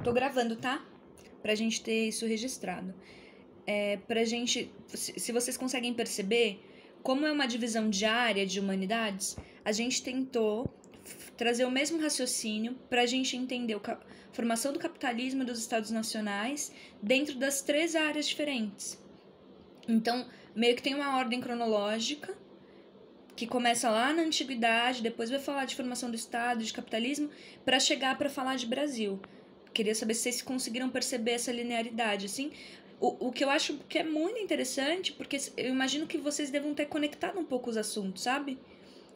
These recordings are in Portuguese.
Tô gravando, tá? Pra gente ter isso registrado. Pra gente, se vocês conseguem perceber, como é uma divisão diária de humanidades, a gente tentou trazer o mesmo raciocínio pra gente entender a formação do capitalismo e dos estados nacionais dentro das três áreas diferentes. Então, meio que tem uma ordem cronológica que começa lá na antiguidade, depois vai falar de formação do Estado, de capitalismo, para chegar para falar de Brasil. Queria saber se vocês conseguiram perceber essa linearidade, assim. O que eu acho que é muito interessante, porque eu imagino que vocês devam ter conectado um pouco os assuntos, sabe?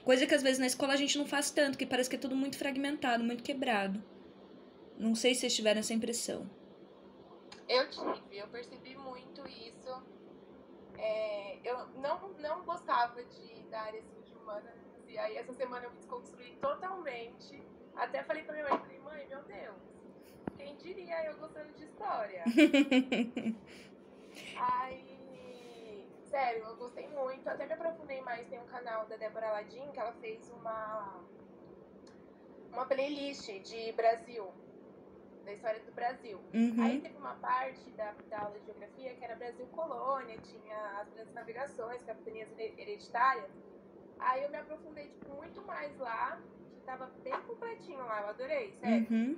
Coisa que às vezes na escola a gente não faz tanto, que parece que é tudo muito fragmentado, muito quebrado. Não sei se vocês tiveram essa impressão. Eu percebi muito isso. Eu não gostava da área assim, de humanas, e aí essa semana eu me desconstruí totalmente. Até falei pra minha mãe, meu Deus, quem diria eu gostando de história? Aí, sério, eu gostei muito. Até me aprofundei mais. Tem um canal da Débora Ladin que ela fez uma playlist de Brasil, da história do Brasil. Aí teve uma parte da aula de geografia que era Brasil colônia, tinha as grandes navegações, capitanias hereditárias. Aí eu me aprofundei muito mais lá, que tava bem completinho lá, eu adorei, sério.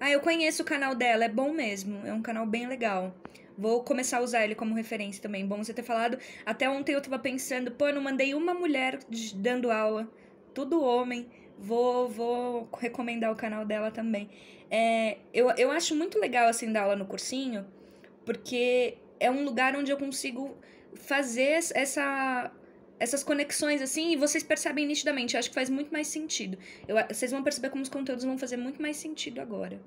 Ah, eu conheço o canal dela, é bom mesmo, é um canal bem legal. Vou começar a usar ele como referência também. Bom você ter falado. Até ontem eu tava pensando, pô, eu não mandei uma mulher dando aula, tudo homem. Vou recomendar o canal dela também. Eu acho muito legal, assim, dar aula no cursinho, porque é um lugar onde eu consigo fazer essas conexões, assim, e vocês percebem nitidamente. Eu acho que faz muito mais sentido. Vocês vão perceber como os conteúdos vão fazer muito mais sentido agora.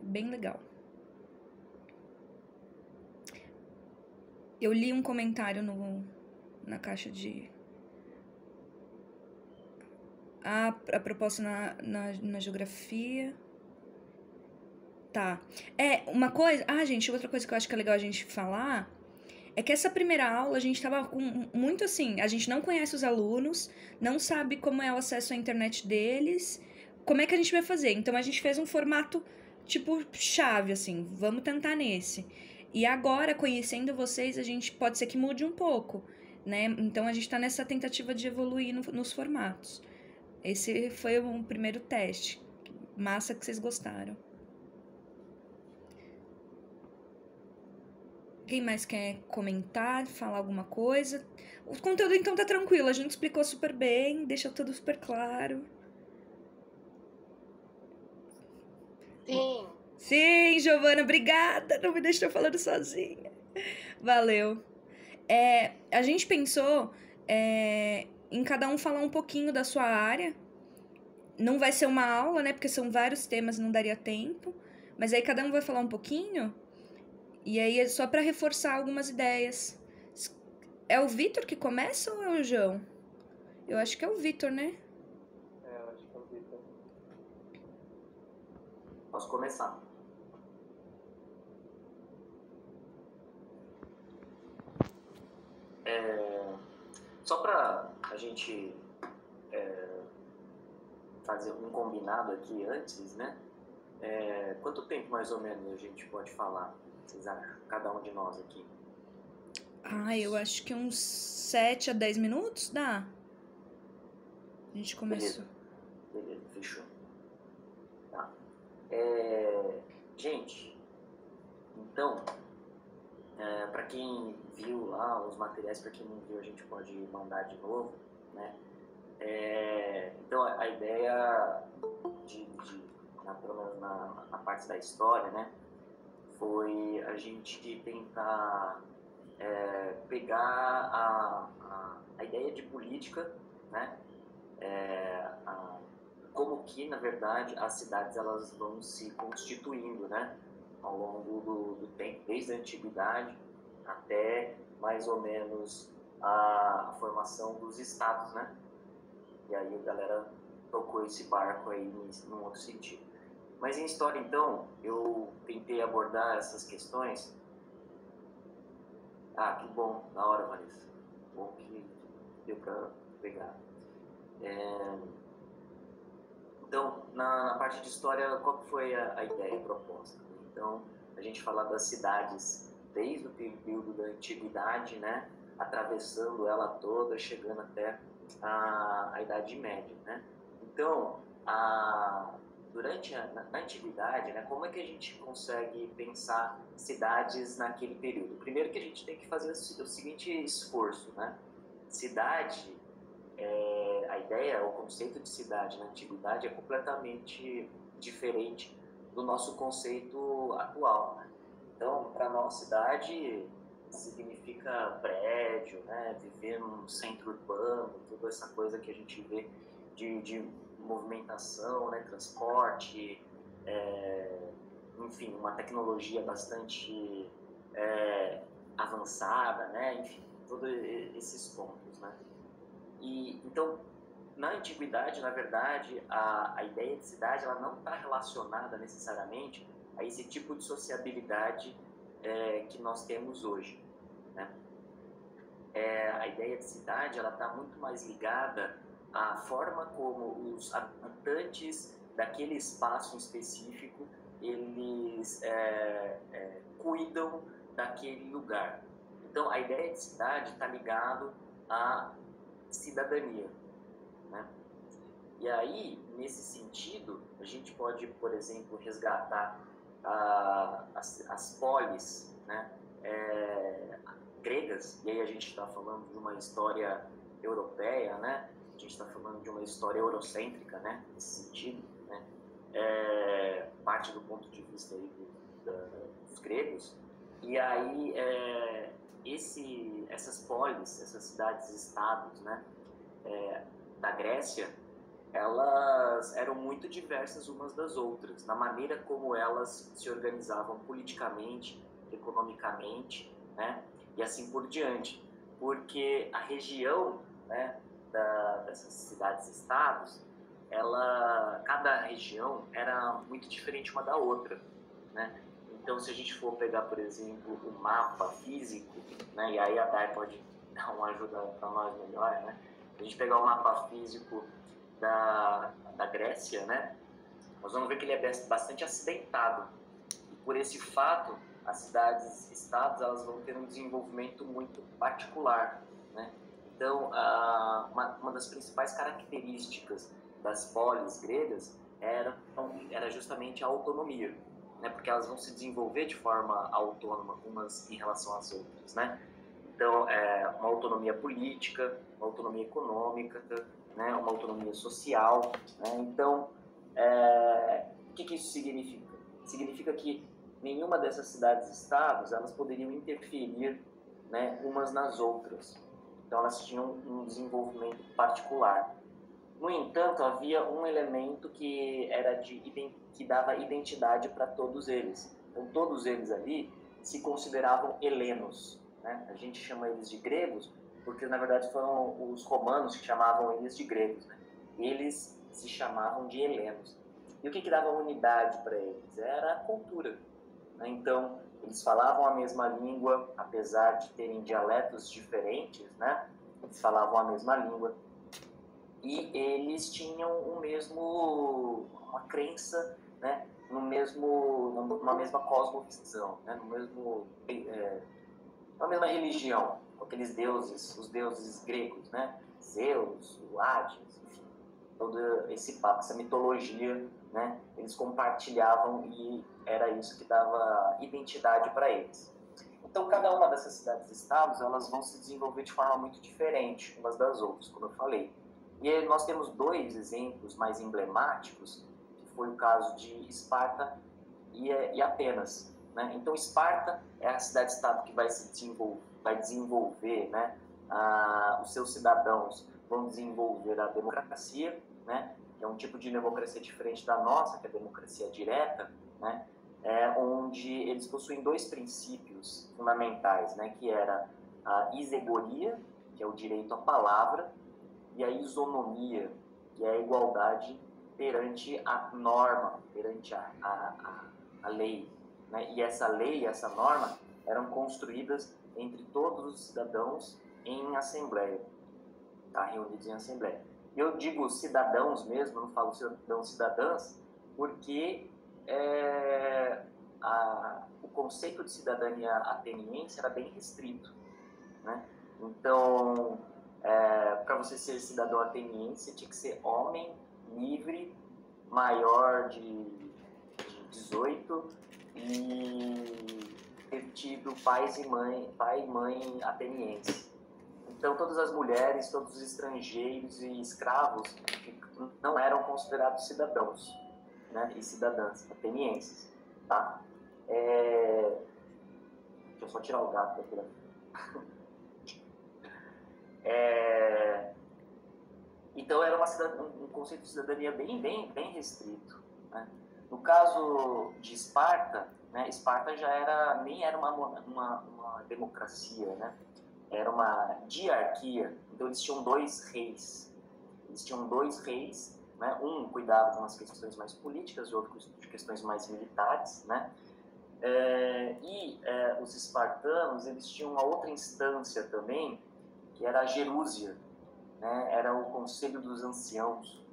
Bem legal. Eu li um comentário na caixa de. A proposta na geografia. Tá. Uma coisa. Ah, gente, outra coisa que eu acho que é legal a gente falar é que essa primeira aula a gente tava com muito assim. A gente não conhece os alunos, não sabe como é o acesso à internet deles, como é que a gente vai fazer. Então a gente fez um formato tipo chave, assim. Vamos tentar nesse. E agora, conhecendo vocês, a gente pode ser que mude um pouco, né? Então a gente tá nessa tentativa de evoluir nos formatos. Esse foi um primeiro teste. Massa que vocês gostaram. Quem mais quer comentar, falar alguma coisa? O conteúdo então tá tranquilo, a gente explicou super bem, deixou tudo super claro. Sim. Sim, Giovana, obrigada, não me deixou falando sozinha. Valeu. A gente pensou em cada um falar um pouquinho da sua área. Não vai ser uma aula, né? Porque são vários temas, não daria tempo. Mas aí cada um vai falar um pouquinho. E aí é só para reforçar algumas ideias. É o Vitor que começa ou é o João? Eu acho que é o Vitor, né? Eu acho que é o Vitor. Posso começar. Só para a gente fazer um combinado aqui antes, né? Quanto tempo mais ou menos a gente pode falar? Vocês acham? Cada um de nós aqui. Eu acho que uns 7 a 10 minutos dá. A gente começou. Beleza, fechou. Tá. Gente, então, para quem viu lá os materiais, para quem não viu, a gente pode mandar de novo, né? Então, a ideia pelo menos na parte da história, né, foi a gente tentar pegar a ideia de política, né, como que, na verdade, as cidades elas vão se constituindo, né, ao longo do tempo, desde a antiguidade até mais ou menos a formação dos estados, né? E aí a galera tocou esse barco aí num outro sentido. Mas em história, então, eu tentei abordar essas questões. Ah, que bom, na hora, Vanessa. Bom que deu para pegar. Então, na parte de história, qual foi a ideia proposta? Então, a gente fala das cidades desde o período da antiguidade, né, atravessando ela toda, chegando até a Idade Média, né? Então, na antiguidade, né, como é que a gente consegue pensar cidades naquele período? Primeiro que a gente tem que fazer o seguinte esforço, né? Cidade, a ideia, o conceito de cidade na antiguidade é completamente diferente do nosso conceito atual, né? Então, para nós, cidade significa prédio, né? Viver num centro urbano, toda essa coisa que a gente vê de movimentação, né? Transporte, enfim, uma tecnologia bastante avançada, né? Enfim, todos esses pontos, né? E, então, na antiguidade, na verdade, a ideia de cidade ela não está relacionada necessariamente a esse tipo de sociabilidade que nós temos hoje, né? A ideia de cidade ela está muito mais ligada à forma como os habitantes daquele espaço específico eles cuidam daquele lugar. Então, a ideia de cidade está ligado à cidadania, né? E aí, nesse sentido, a gente pode, por exemplo, resgatar as polis, né, gregas, e aí a gente está falando de uma história europeia, né? A gente está falando de uma história eurocêntrica, né? Nesse sentido, né? Parte do ponto de vista aí dos gregos. E aí, essas polis, essas cidades-estados, né, da Grécia, elas eram muito diversas umas das outras, na maneira como elas se organizavam politicamente, economicamente, né, e assim por diante. Porque a região, né, dessas cidades-estados, cada região era muito diferente uma da outra, né? Então, se a gente for pegar, por exemplo, o mapa físico, né, e aí a Dai pode dar uma ajuda para nós melhor, né? Se a gente pegar o mapa físico da Grécia, né, nós vamos ver que ele é bastante acidentado. E por esse fato, as cidades-estados elas vão ter um desenvolvimento muito particular, né? Então, uma das principais características das polis gregas era justamente a autonomia, né? Porque elas vão se desenvolver de forma autônoma umas em relação às outras, né? Então, uma autonomia política, uma autonomia econômica, né? Uma autonomia social, né? Então, o que isso significa? Significa que nenhuma dessas cidades-estados elas poderiam interferir, né, umas nas outras. Então, elas tinham um desenvolvimento particular. No entanto, havia um elemento que dava identidade para todos eles. Então, todos eles ali se consideravam helenos, né? A gente chama eles de gregos porque, na verdade, foram os romanos que chamavam eles de gregos, né? Eles se chamavam de helenos. E o que dava unidade para eles? Era a cultura, né? Então, eles falavam a mesma língua, apesar de terem dialetos diferentes, né? Eles falavam a mesma língua. E eles tinham uma crença, né, numa mesma cosmovisão, né, uma mesma religião, com aqueles deuses, os deuses gregos, né, Zeus, o Hades, enfim, todo esse papo, essa mitologia, né, eles compartilhavam e era isso que dava identidade para eles. Então, cada uma dessas cidades-estados, elas vão se desenvolver de forma muito diferente umas das outras, como eu falei. E aí nós temos dois exemplos mais emblemáticos, que foi o caso de Esparta e Atenas, né? Então, Esparta é a cidade-estado que vai desenvolver, né? Os seus cidadãos vão desenvolver a democracia, né? Que é um tipo de democracia diferente da nossa, que é a democracia direta, né? Onde eles possuem dois princípios fundamentais, né? Que era a isegoria, que é o direito à palavra, e a isonomia, que é a igualdade perante a norma, perante a lei, né? E essa lei e essa norma eram construídas entre todos os cidadãos em assembleia, tá? Reunidos em assembleia. Eu digo cidadãos mesmo, não falo cidadãos, cidadãs, porque o conceito de cidadania ateniense era bem restrito, né? Então, para você ser cidadão ateniense, você tinha que ser homem, livre, maior de 18 e ter tido pai e mãe atenienses. Então, todas as mulheres, todos os estrangeiros e escravos não eram considerados cidadãos, né, e cidadãs atenienses, tá? Deixa eu só tirar o gato daqui. Então, era um conceito de cidadania bem restrito, né? No caso de Esparta, né, Esparta nem era uma democracia, né? Era uma diarquia. Então, eles tinham dois reis. Né? Um cuidava de umas questões mais políticas, o outro de questões mais militares, né? Os espartanos, eles tinham uma outra instância também, que era a gerúsia, né? Era o Conselho dos Anciãos.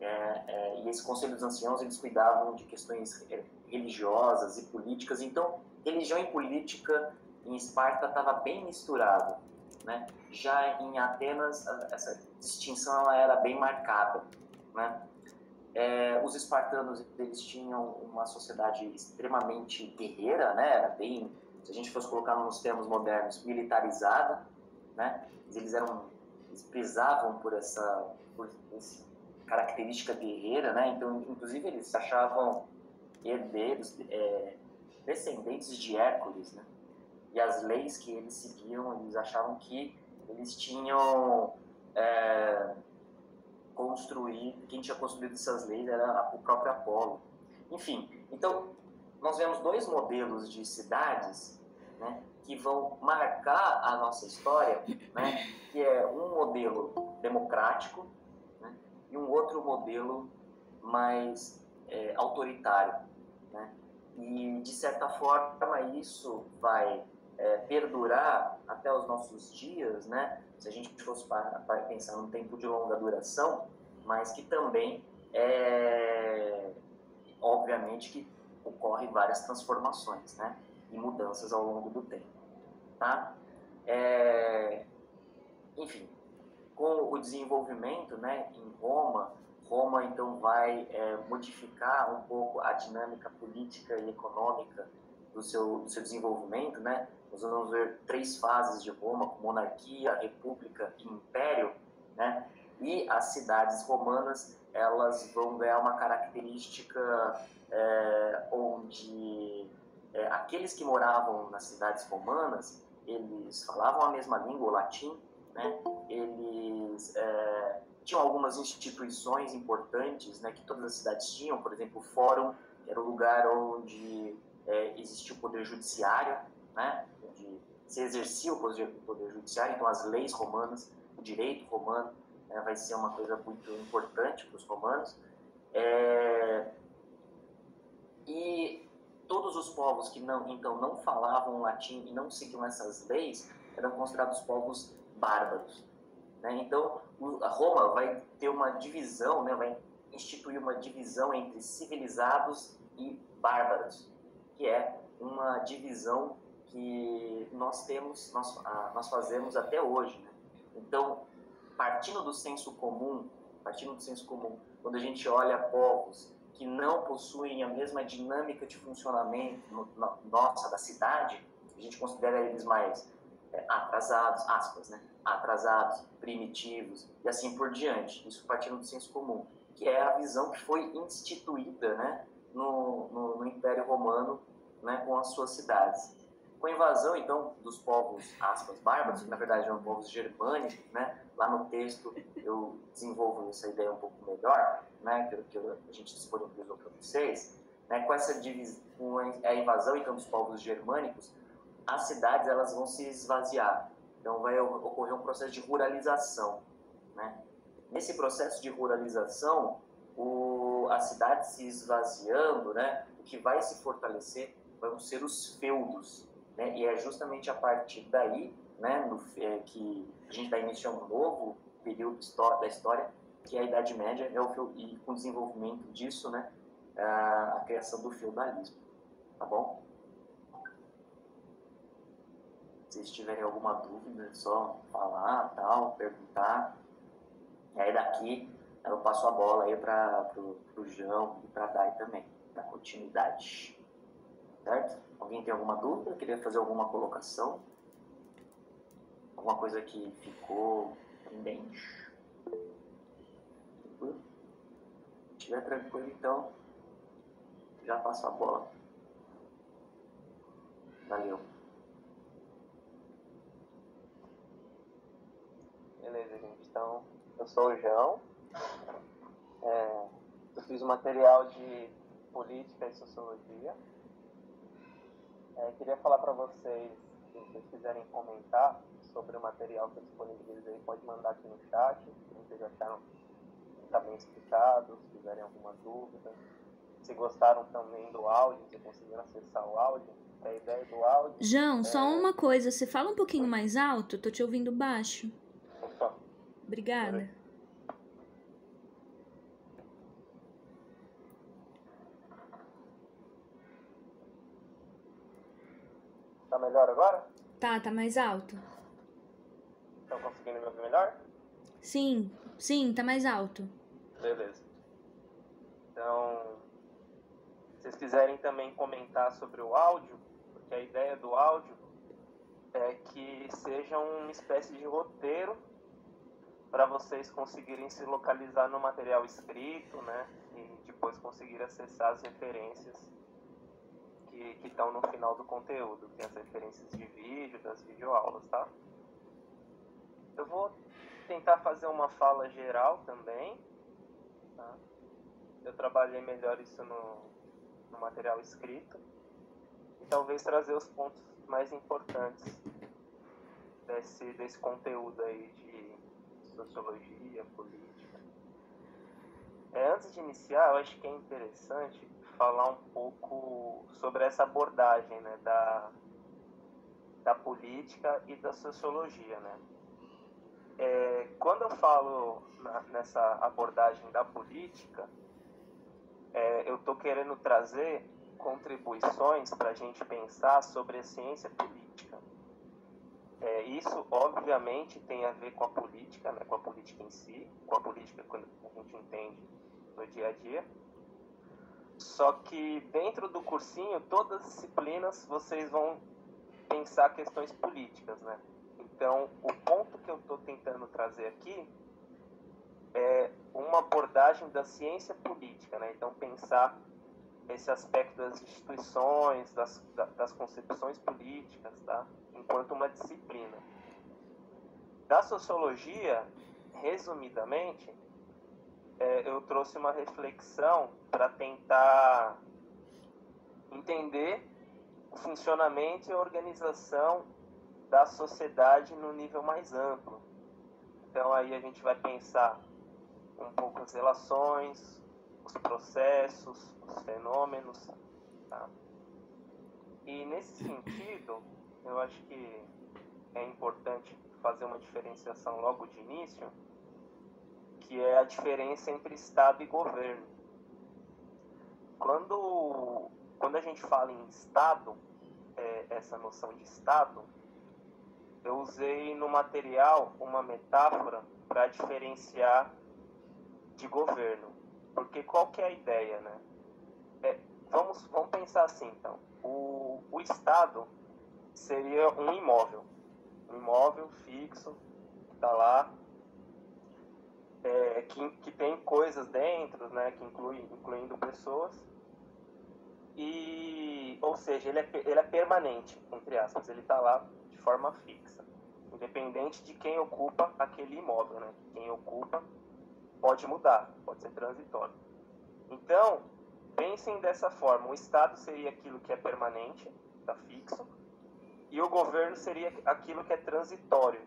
E esse Conselho dos Anciãos, eles cuidavam de questões religiosas e políticas. Então, religião e política em Esparta estava bem misturado, né? Já em Atenas, essa distinção ela era bem marcada, né? Os espartanos, eles tinham uma sociedade extremamente guerreira, né? Era bem, se a gente fosse colocar nos termos modernos, militarizada, né? Eles prezavam por essa característica guerreira, né? Então, inclusive, eles se achavam herdeiros, descendentes de Hércules, né? E as leis que eles seguiam, eles achavam que eles tinham quem tinha construído essas leis era o próprio Apolo. Enfim, então, nós vemos dois modelos de cidades, né, que vão marcar a nossa história, né, que é um modelo democrático, né, e um outro modelo mais autoritário, né? E, de certa forma, isso vai perdurar até os nossos dias, né? Se a gente fosse para pensar num tempo de longa duração, mas que também, obviamente, que ocorrem várias transformações, né? E mudanças ao longo do tempo, tá? Enfim, com o desenvolvimento, né, em Roma então vai modificar um pouco a dinâmica política e econômica do seu desenvolvimento, né? Nós vamos ver 3 fases de Roma, com monarquia, república e império, né? E as cidades romanas, elas vão ganhar uma característica onde aqueles que moravam nas cidades romanas, eles falavam a mesma língua, o latim, né? Eles tinham algumas instituições importantes, né, que todas as cidades tinham, por exemplo, o Fórum, que era o lugar onde existia o poder judiciário, né, onde se exercia o poder judiciário, então as leis romanas, o direito romano, vai ser uma coisa muito importante para os romanos. E todos os povos que não falavam latim e não seguiam essas leis eram considerados povos bárbaros, né? Então, a Roma vai ter uma divisão, né? Vai instituir uma divisão entre civilizados e bárbaros, que é uma divisão que nós fazemos até hoje, né? Então, partindo do senso comum, quando a gente olha povos que não possuem a mesma dinâmica de funcionamento nossa da cidade, a gente considera eles mais atrasados, aspas, né? Atrasados, primitivos e assim por diante. Isso partindo do senso comum, que é a visão que foi instituída, né, no Império Romano, né, com as suas cidades. Com a invasão, então, dos povos, aspas, bárbaros, que na verdade eram povos germânicos, né? Lá no texto eu desenvolvo essa ideia um pouco melhor, né, que a gente disponibilizou para vocês, né? Com a invasão, então, dos povos germânicos, as cidades elas vão se esvaziar. Então vai ocorrer um processo de ruralização, né? Nesse processo de ruralização, a cidade se esvaziando, né? O que vai se fortalecer vão ser os feudos, né? E é justamente a partir daí, né, que a gente dá início a um novo período da história, que é a Idade Média, e com o desenvolvimento disso, né, a criação do feudalismo, tá bom? Se vocês tiverem alguma dúvida, é só falar, tal, perguntar. E aí daqui eu passo a bola aí para o João e para a Dai também, da continuidade. Certo? Alguém tem alguma dúvida? Queria fazer alguma colocação? Alguma coisa que ficou pendente? Se estiver tranquilo, então, já passo a bola. Valeu. Beleza, gente. Então, eu sou o João. Eu fiz um material de política e sociologia. Queria falar para vocês, se vocês quiserem comentar sobre o material que eu disponibilizei, pode mandar aqui no chat, se vocês acharam que está bem explicado, se tiverem alguma dúvida. Se gostaram também do áudio, se conseguiram acessar o áudio, a ideia do áudio... João, só uma coisa, você fala um pouquinho mais alto? Tô te ouvindo baixo. Opa. Obrigada. Tá melhor agora? Tá mais alto. Estão conseguindo me ouvir melhor? Sim, tá mais alto. Beleza. Então, se vocês quiserem também comentar sobre o áudio, porque a ideia do áudio é que seja uma espécie de roteiro para vocês conseguirem se localizar no material escrito, né? E depois conseguir acessar as referências que estão no final do conteúdo, que é as referências de vídeo, das videoaulas, tá? Eu vou tentar fazer uma fala geral também, tá? Eu trabalhei melhor isso no material escrito e talvez trazer os pontos mais importantes desse conteúdo aí de sociologia, política. Antes de iniciar, eu acho que é interessante falar um pouco sobre essa abordagem, né, da política e da sociologia, né? Quando eu falo nessa abordagem da política, eu estou querendo trazer contribuições para a gente pensar sobre a ciência política. Isso, obviamente, tem a ver com a política, né, com a política em si, com a política quando a gente entende no dia a dia. Só que dentro do cursinho, todas as disciplinas, vocês vão pensar questões políticas, né? Então, o ponto que eu estou tentando trazer aqui é uma abordagem da ciência política, né? Então, pensar esse aspecto das instituições, das concepções políticas, tá? Enquanto uma disciplina. Da sociologia, resumidamente, eu trouxe uma reflexão para tentar entender o funcionamento e a organização da sociedade no nível mais amplo. Então aí a gente vai pensar um pouco as relações, os processos, os fenômenos, tá? E nesse sentido, eu acho que é importante fazer uma diferenciação logo de início, que é a diferença entre Estado e governo. Quando a gente fala em Estado, essa noção de Estado, eu usei no material uma metáfora para diferenciar de governo. Porque qual que é a ideia, né? Vamos pensar assim, então. O Estado seria um imóvel fixo, que está lá, que tem coisas dentro, né, que incluindo pessoas, ou seja, ele é permanente, entre aspas, ele está lá de forma fixa, independente de quem ocupa aquele imóvel, né? Quem ocupa pode mudar, pode ser transitório. Então, pensem dessa forma: o Estado seria aquilo que é permanente, está fixo, e o governo seria aquilo que é transitório,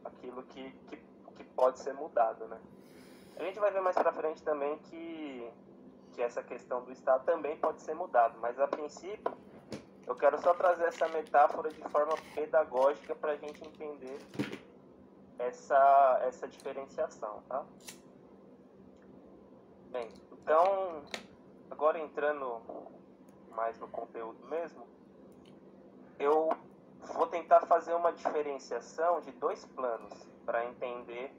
aquilo que pode ser mudado, né? A gente vai ver mais para frente também que essa questão do Estado também pode ser mudado, mas a princípio eu quero só trazer essa metáfora de forma pedagógica para a gente entender essa diferenciação, tá? Bem, então, agora entrando mais no conteúdo mesmo, eu vou tentar fazer uma diferenciação de dois planos para entender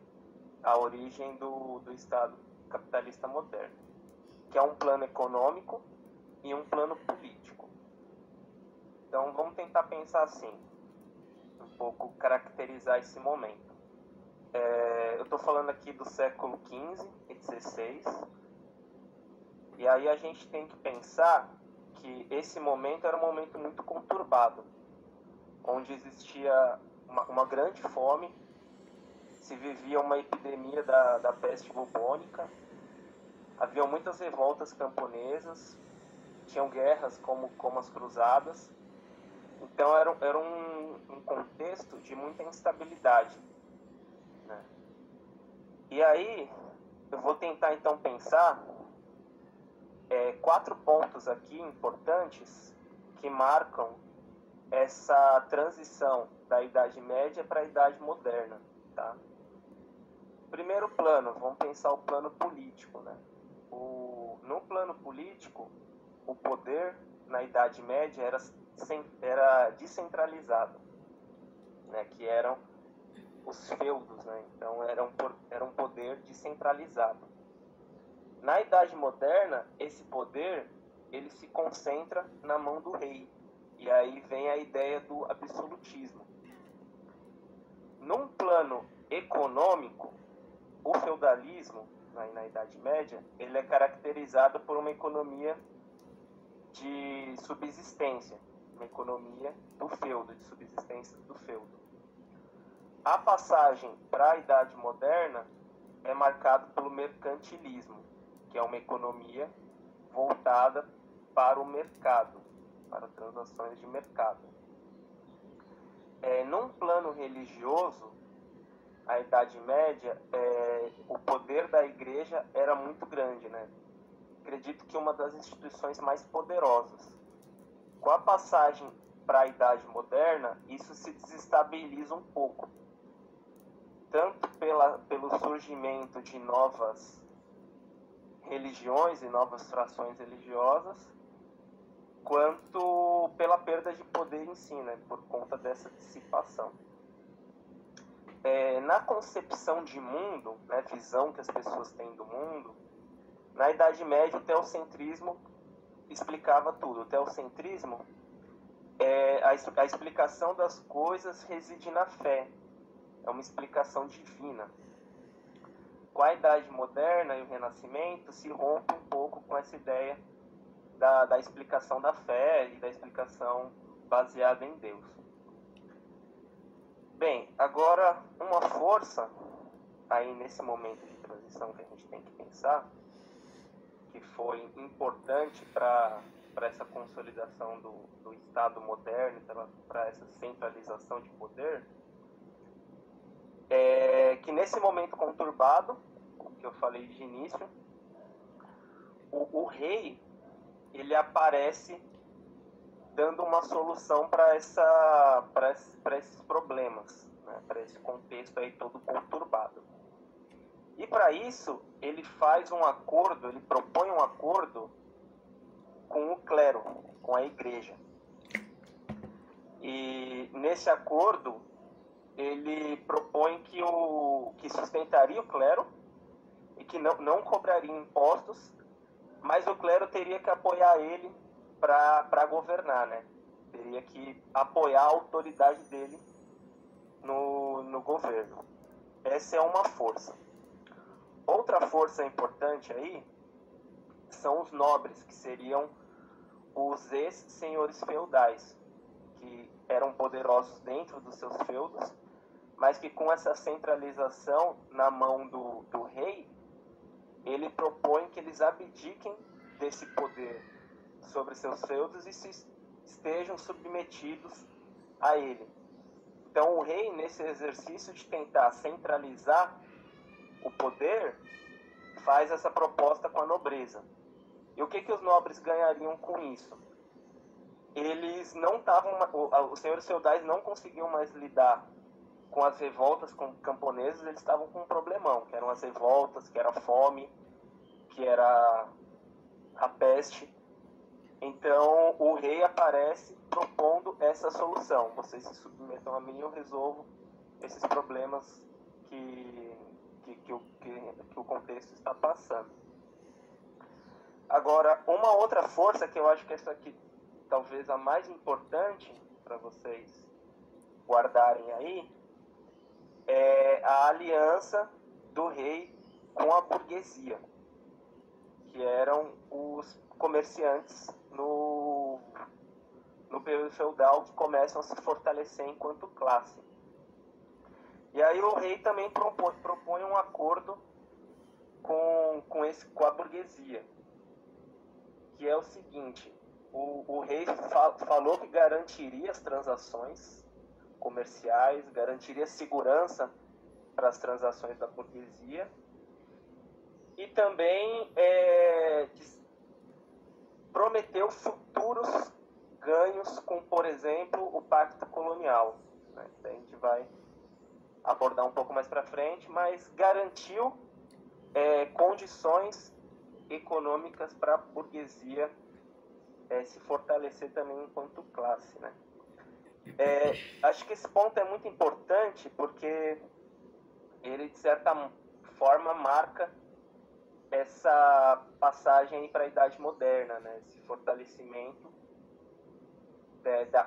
a origem do Estado capitalista moderno, que é um plano econômico e um plano político. Então, vamos tentar pensar assim, um pouco caracterizar esse momento. Eu estou falando aqui do século XV e XVI, e aí a gente tem que pensar que esse momento era um momento muito conturbado, onde existia uma grande fome, se vivia uma epidemia da peste bubônica, havia muitas revoltas camponesas, tinham guerras como as cruzadas. Então era um contexto de muita instabilidade, né? E aí eu vou tentar então pensar 4 pontos aqui importantes que marcam essa transição da Idade Média para a Idade Moderna, tá? Primeiro plano, vamos pensar o plano político, né? No plano político, o poder na Idade Média era descentralizado, né? Que eram os feudos, né? Então era um poder descentralizado. Na Idade Moderna, esse poder ele se concentra na mão do rei. E aí vem a ideia do absolutismo. Num plano econômico, o feudalismo, na Idade Média, ele é caracterizado por uma economia de subsistência, uma economia do feudo, de subsistência do feudo. A passagem para a Idade Moderna é marcada pelo mercantilismo, que é uma economia voltada para o mercado, para transações de mercado. Num plano religioso, a Idade Média, o poder da igreja era muito grande, né? Acredito que uma das instituições mais poderosas. Com a passagem para a Idade Moderna, isso se desestabiliza um pouco. Tanto pelo surgimento de novas religiões e novas frações religiosas, quanto pela perda de poder em si, né? Por conta dessa dissipação. Na concepção de mundo, né, visão que as pessoas têm do mundo, na Idade Média o teocentrismo explicava tudo. O teocentrismo a explicação das coisas reside na fé, é uma explicação divina. Com a Idade Moderna e o Renascimento se rompe um pouco com essa ideia da explicação da fé e da explicação baseada em Deus. Bem, agora uma força aí nesse momento de transição que a gente tem que pensar, que foi importante para essa consolidação do Estado moderno, para essa centralização de poder, que nesse momento conturbado, que eu falei de início, o rei ele aparece dando uma solução para esses problemas, né? Para esse contexto aí todo conturbado. E para isso, ele faz um acordo, ele propõe um acordo com o clero, com a igreja. E nesse acordo, ele propõe que sustentaria o clero e que não cobraria impostos, mas o clero teria que apoiar ele para governar, né? Teria que apoiar a autoridade dele no governo. Essa é uma força. Outra força importante aí são os nobres, que seriam os ex-senhores feudais, que eram poderosos dentro dos seus feudos, mas que com essa centralização na mão do rei, ele propõe que eles abdiquem desse poder sobre seus feudos e estejam submetidos a ele. Então o rei, nesse exercício de tentar centralizar o poder, faz essa proposta com a nobreza. E o que os nobres ganhariam com isso? Eles não estavam, os senhores feudais não conseguiam mais lidar com as revoltas camponesas, eles estavam com um problemão, que eram as revoltas, que era a fome, que era a peste. Então o rei aparece propondo essa solução: vocês se submetam a mim e eu resolvo esses problemas que o contexto está passando. Agora, uma outra força, que eu acho que essa aqui talvez a mais importante para vocês guardarem aí, é a aliança do rei com a burguesia, que eram os comerciantes no período feudal, que começam a se fortalecer enquanto classe. E aí o rei também propõe um acordo com a burguesia, que é o seguinte: o rei falou que garantiria as transações comerciais, garantiria segurança para as transações da burguesia, e também prometeu futuros ganhos com, por exemplo, o pacto colonial, né? A gente vai abordar um pouco mais para frente, mas garantiu condições econômicas para a burguesia se fortalecer também enquanto classe, né? Acho que esse ponto é muito importante porque ele, de certa forma, marca essa passagem para a Idade Moderna, né? Esse fortalecimento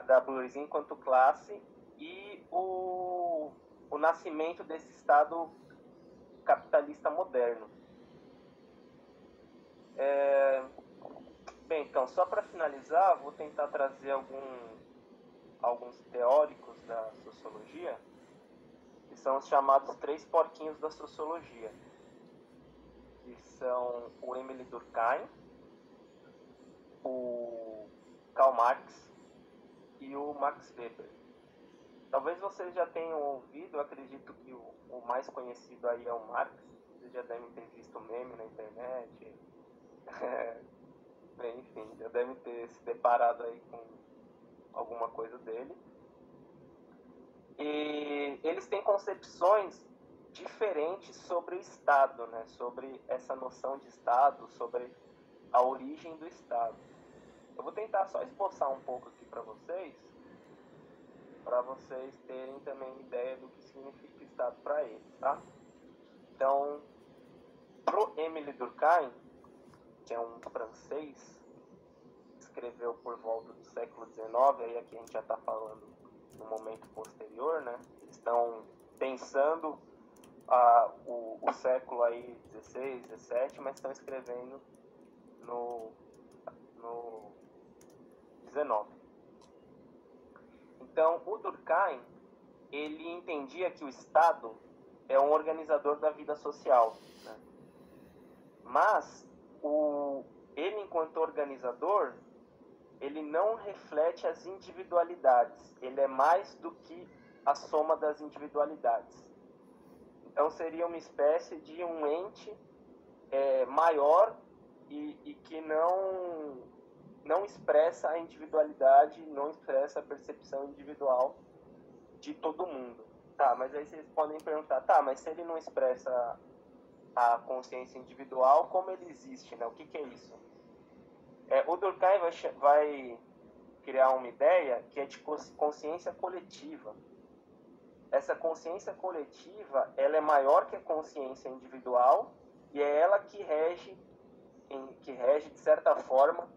da burguesia enquanto classe e o nascimento desse Estado capitalista moderno. Bem, então, só para finalizar, vou tentar trazer alguns teóricos da sociologia, que são os chamados 3 porquinhos da sociologia, que são o Émile Durkheim, o Karl Marx e o Max Weber. Talvez vocês já tenham ouvido, eu acredito que o mais conhecido aí é o Marx. Vocês já devem ter visto meme na internet. Bem, enfim, já devem ter se deparado aí com alguma coisa dele. E eles têm concepções diferentes sobre o Estado, né? Sobre essa noção de Estado, sobre a origem do Estado. Eu vou tentar só esboçar um pouco aqui para vocês terem também ideia do que significa Estado para eles, tá? Então, pro Émile Durkheim, que é um francês, escreveu por volta do século XIX, aí aqui a gente já está falando no momento posterior, né? Eles estão pensando o século aí 16, 17, mas estão escrevendo no 19. Então, o Durkheim, ele entendia que o Estado é um organizador da vida social, né? Mas ele, enquanto organizador, ele não reflete as individualidades. Ele é mais do que a soma das individualidades. Então, seria uma espécie de um ente maior e que não expressa a individualidade, não expressa a percepção individual de todo mundo. Tá, mas aí vocês podem perguntar, tá, mas se ele não expressa a consciência individual, como ele existe, né? O que é isso? O Durkheim vai criar uma ideia que é de consciência coletiva. Essa consciência coletiva, ela é maior que a consciência individual e é ela que rege, de certa forma,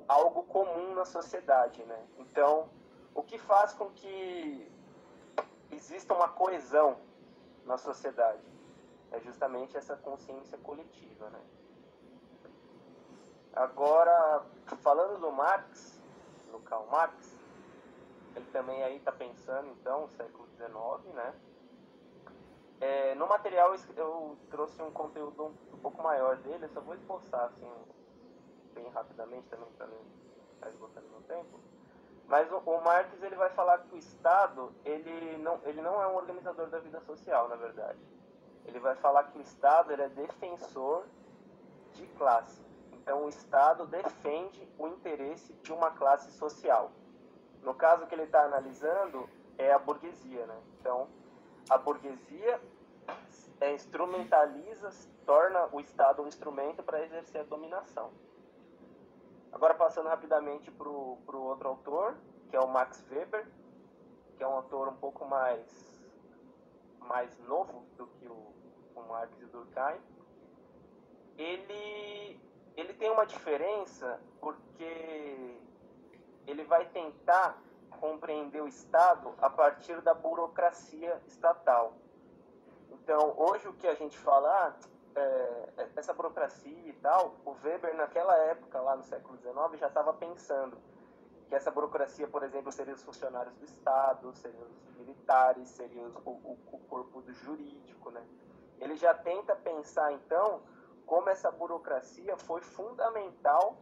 algo comum na sociedade, né? Então, o que faz com que exista uma coesão na sociedade é justamente essa consciência coletiva, né? Agora, falando do Marx, do Karl Marx, ele também aí está pensando, então, no século XIX, né? No material eu trouxe um conteúdo um pouco maior dele, eu só vou esboçar, assim, bem rapidamente também, para não ficar esgotando meu tempo. Mas o Marx, ele vai falar que o Estado, ele não é um organizador da vida social, na verdade. Ele vai falar que o Estado, ele é defensor de classe. Então, o Estado defende o interesse de uma classe social. No caso que ele está analisando, é a burguesia, né? Então, a burguesia instrumentaliza, torna o Estado um instrumento para exercer a dominação. Agora, passando rapidamente para o outro autor, que é o Max Weber, que é um autor um pouco mais novo do que o Marx e o Durkheim. Ele tem uma diferença porque ele vai tentar compreender o Estado a partir da burocracia estatal. Então, hoje o que a gente fala, essa burocracia e tal, o Weber naquela época, lá no século XIX, já estava pensando que essa burocracia, por exemplo, seria os funcionários do Estado, seriam os militares, seria o corpo do jurídico, né? Ele já tenta pensar, então, como essa burocracia foi fundamental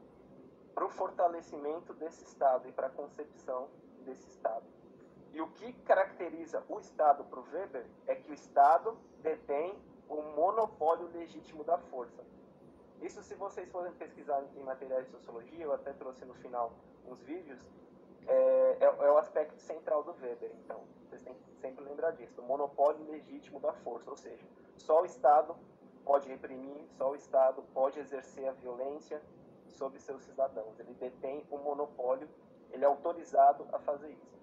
para o fortalecimento desse Estado e para a concepção desse Estado. E o que caracteriza o Estado para o Weber é que o Estado detém o monopólio legítimo da força. Isso, se vocês forem pesquisar em materiais de sociologia, eu até trouxe no final uns vídeos, é o aspecto central do Weber. Então, vocês têm que sempre lembrar disso, o monopólio legítimo da força, ou seja, só o Estado pode reprimir, só o Estado pode exercer a violência sobre seus cidadãos. Ele detém o monopólio, ele é autorizado a fazer isso.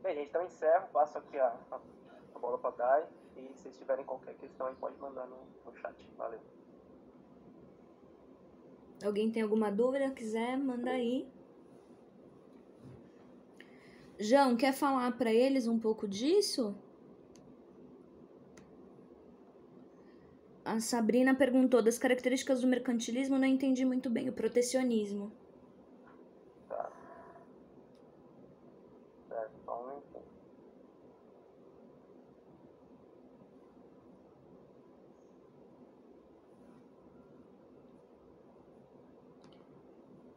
Bem, gente, então encerro, passo aqui a bola para a Dai, e se vocês tiverem qualquer questão aí, pode mandar no chat. Valeu. Alguém tem alguma dúvida? Quiser, manda aí. João, quer falar para eles um pouco disso? A Sabrina perguntou das características do mercantilismo, não entendi muito bem, o protecionismo. Tá. Certo, só um minuto.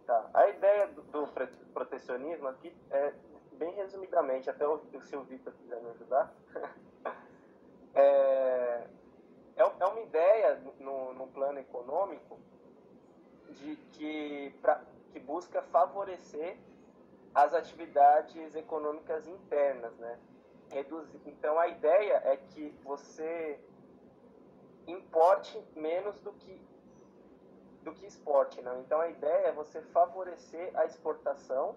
Tá. A ideia do protecionismo aqui é, bem resumidamente, até se o Vitor quiser me ajudar, é uma ideia no plano econômico que busca favorecer as atividades econômicas internas, né? Então, a ideia é que você importe menos do que exporte, né? Então, a ideia é você favorecer a exportação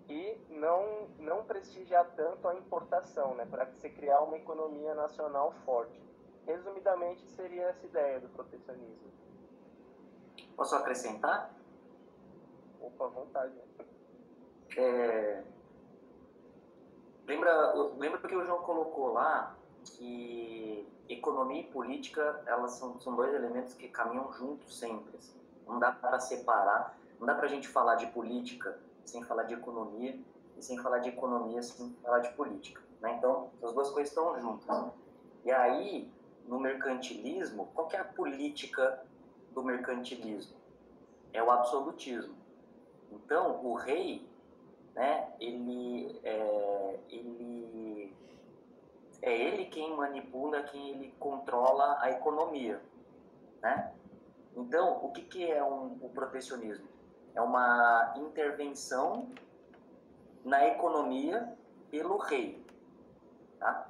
e não prestigiar tanto a importação, né? Para você criar uma economia nacional forte. Resumidamente, seria essa ideia do protecionismo. Posso acrescentar? Opa, à vontade. Lembra que o João colocou lá que economia e política, elas são dois elementos que caminham juntos sempre. Assim. Não dá para separar, não dá para a gente falar de política sem falar de economia e sem falar de economia sem falar de política. Né? Então, as duas coisas estão juntas. E aí, no mercantilismo, qual que é a política do mercantilismo? É o absolutismo. Então, o rei, né, ele quem manipula, quem ele controla a economia, né? Então, o que é o protecionismo? É uma intervenção na economia pelo rei, tá?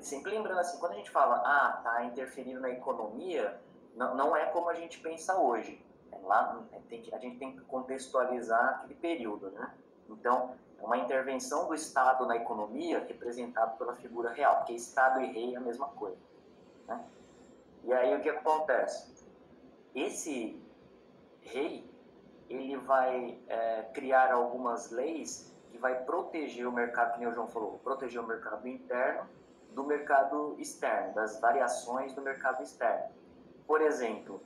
Sempre lembrando assim, quando a gente fala, tá interferindo na economia, não é como a gente pensa hoje. A gente tem que contextualizar aquele período, né? Então, é uma intervenção do Estado na economia representado pela figura real, porque Estado e rei é a mesma coisa, né? E aí o que acontece? Esse rei, ele vai criar algumas leis que vai proteger o mercado, como o João falou, proteger o mercado interno do mercado externo, das variações do mercado externo. Por exemplo,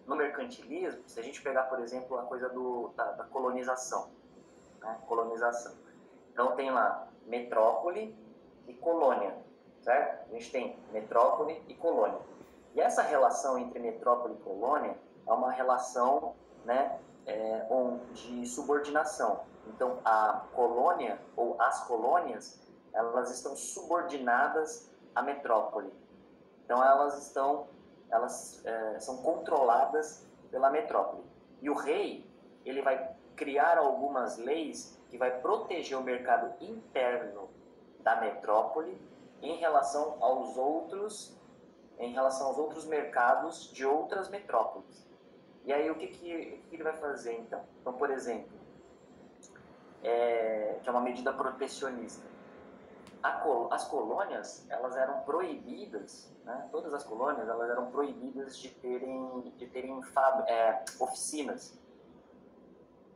no mercantilismo, se a gente pegar, por exemplo, a coisa da colonização, né? Colonização. Então tem lá metrópole e colônia, certo? A gente tem metrópole e colônia. E essa relação entre metrópole e colônia é uma relação, né, de subordinação. Então a colônia ou as colônias, elas estão subordinadas à metrópole. Então elas são controladas pela metrópole. E o rei, ele vai criar algumas leis que vai proteger o mercado interno da metrópole em relação aos outros mercados de outras metrópoles. E aí o que ele vai fazer então? Então, por exemplo, que é uma medida protecionista. As colônias, elas eram proibidas, né? Todas as colônias, elas eram proibidas de terem oficinas.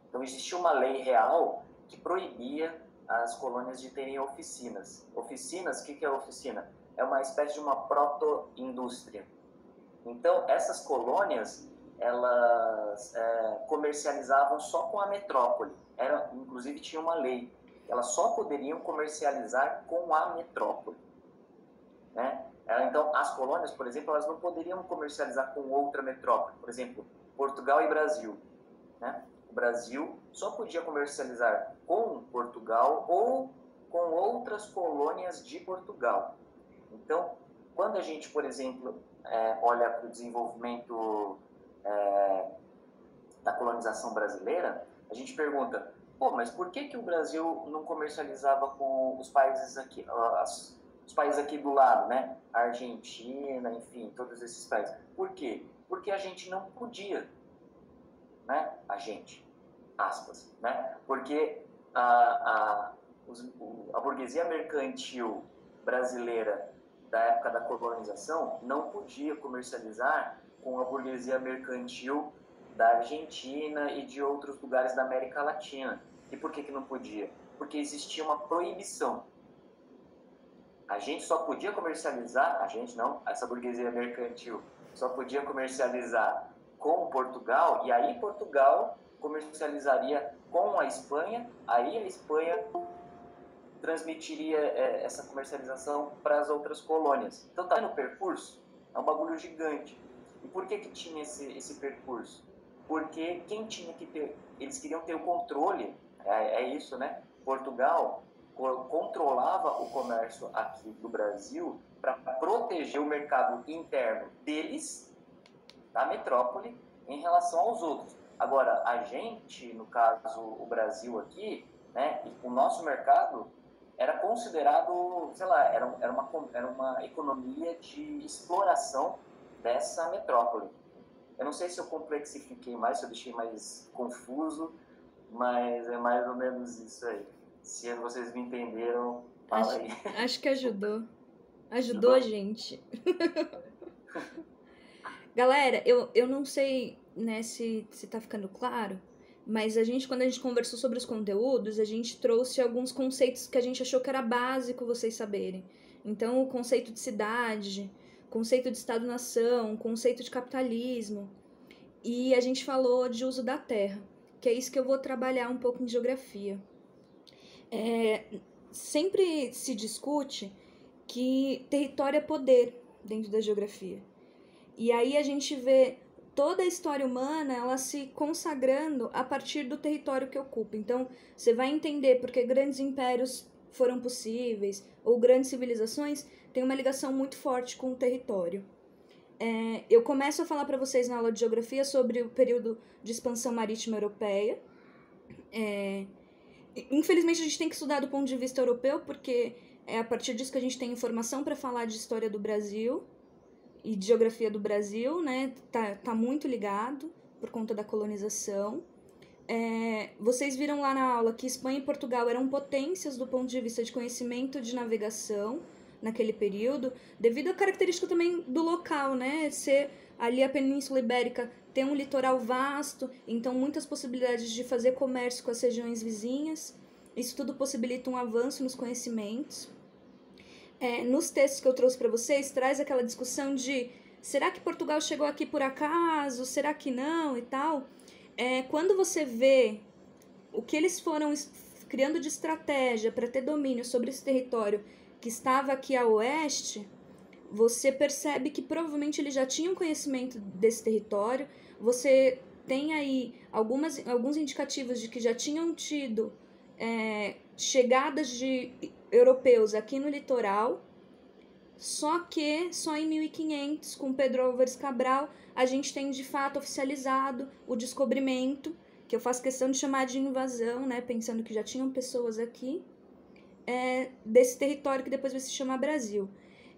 Então existia uma lei real que proibia as colônias de terem oficinas. Oficinas, o que é oficina? É uma espécie de uma proto-indústria. Então essas colônias, elas comercializavam só com a metrópole. Inclusive tinha uma lei. Elas só poderiam comercializar com a metrópole, né? Então, as colônias, por exemplo, elas não poderiam comercializar com outra metrópole. Por exemplo, Portugal e Brasil, né? O Brasil só podia comercializar com Portugal ou com outras colônias de Portugal. Então, quando a gente, por exemplo, olha para o desenvolvimento da colonização brasileira, a gente pergunta: pô, mas por que o Brasil não comercializava com os países aqui, os países aqui do lado, né? A Argentina, enfim, todos esses países. Por quê? Porque a gente não podia, né? A gente, aspas, né? Porque a burguesia mercantil brasileira da época da colonização não podia comercializar com a burguesia mercantil da Argentina e de outros lugares da América Latina. E por que não podia? Porque existia uma proibição. A gente só podia comercializar, essa burguesia mercantil só podia comercializar com Portugal, e aí Portugal comercializaria com a Espanha, aí a Espanha transmitiria essa comercialização para as outras colônias. Então tá no percurso, é um bagulho gigante. E por que tinha esse percurso? Porque quem tinha que ter, eles queriam ter o controle, isso, né? Portugal controlava o comércio aqui do Brasil para proteger o mercado interno deles, da metrópole, em relação aos outros. Agora, a gente, no caso o Brasil aqui, né? O nosso mercado era considerado, sei lá, era uma economia de exploração dessa metrópole. Eu não sei se eu complexifiquei mais, se eu deixei mais confuso, mas é mais ou menos isso aí. Se vocês me entenderam, fala aí. Acho que ajudou. Ajudou a gente. Galera, eu não sei, né, se tá ficando claro, mas quando a gente conversou sobre os conteúdos, a gente trouxe alguns conceitos que a gente achou que era básico vocês saberem. Então, o conceito de cidade, conceito de Estado-nação, conceito de capitalismo. E a gente falou de uso da terra, que é isso que eu vou trabalhar um pouco em geografia. Sempre se discute que território é poder dentro da geografia. E aí a gente vê toda a história humana, ela se consagrando a partir do território que ocupa. Então, você vai entender porque grandes impérios foram possíveis, ou grandes civilizações têm uma ligação muito forte com o território. Eu começo a falar para vocês na aula de geografia sobre o período de expansão marítima europeia. Infelizmente, a gente tem que estudar do ponto de vista europeu, porque é a partir disso que a gente tem informação para falar de história do Brasil e de geografia do Brasil, né? Tá muito ligado por conta da colonização. Vocês viram lá na aula que Espanha e Portugal eram potências do ponto de vista de conhecimento de navegação naquele período, devido à característica também do local, né? Ser ali a Península Ibérica tem um litoral vasto, então muitas possibilidades de fazer comércio com as regiões vizinhas. Isso tudo possibilita um avanço nos conhecimentos. Nos textos que eu trouxe para vocês, traz aquela discussão de será que Portugal chegou aqui por acaso? Será que não? E tal. Quando você vê o que eles foram criando de estratégia para ter domínio sobre esse território que estava aqui a oeste, você percebe que provavelmente eles já tinham conhecimento desse território. Você tem aí alguns indicativos de que já tinham tido chegadas de europeus aqui no litoral, só que só em 1500, com Pedro Álvares Cabral, a gente tem de fato oficializado o descobrimento, que eu faço questão de chamar de invasão, né, pensando que já tinham pessoas aqui. desse território que depois vai se chamar Brasil.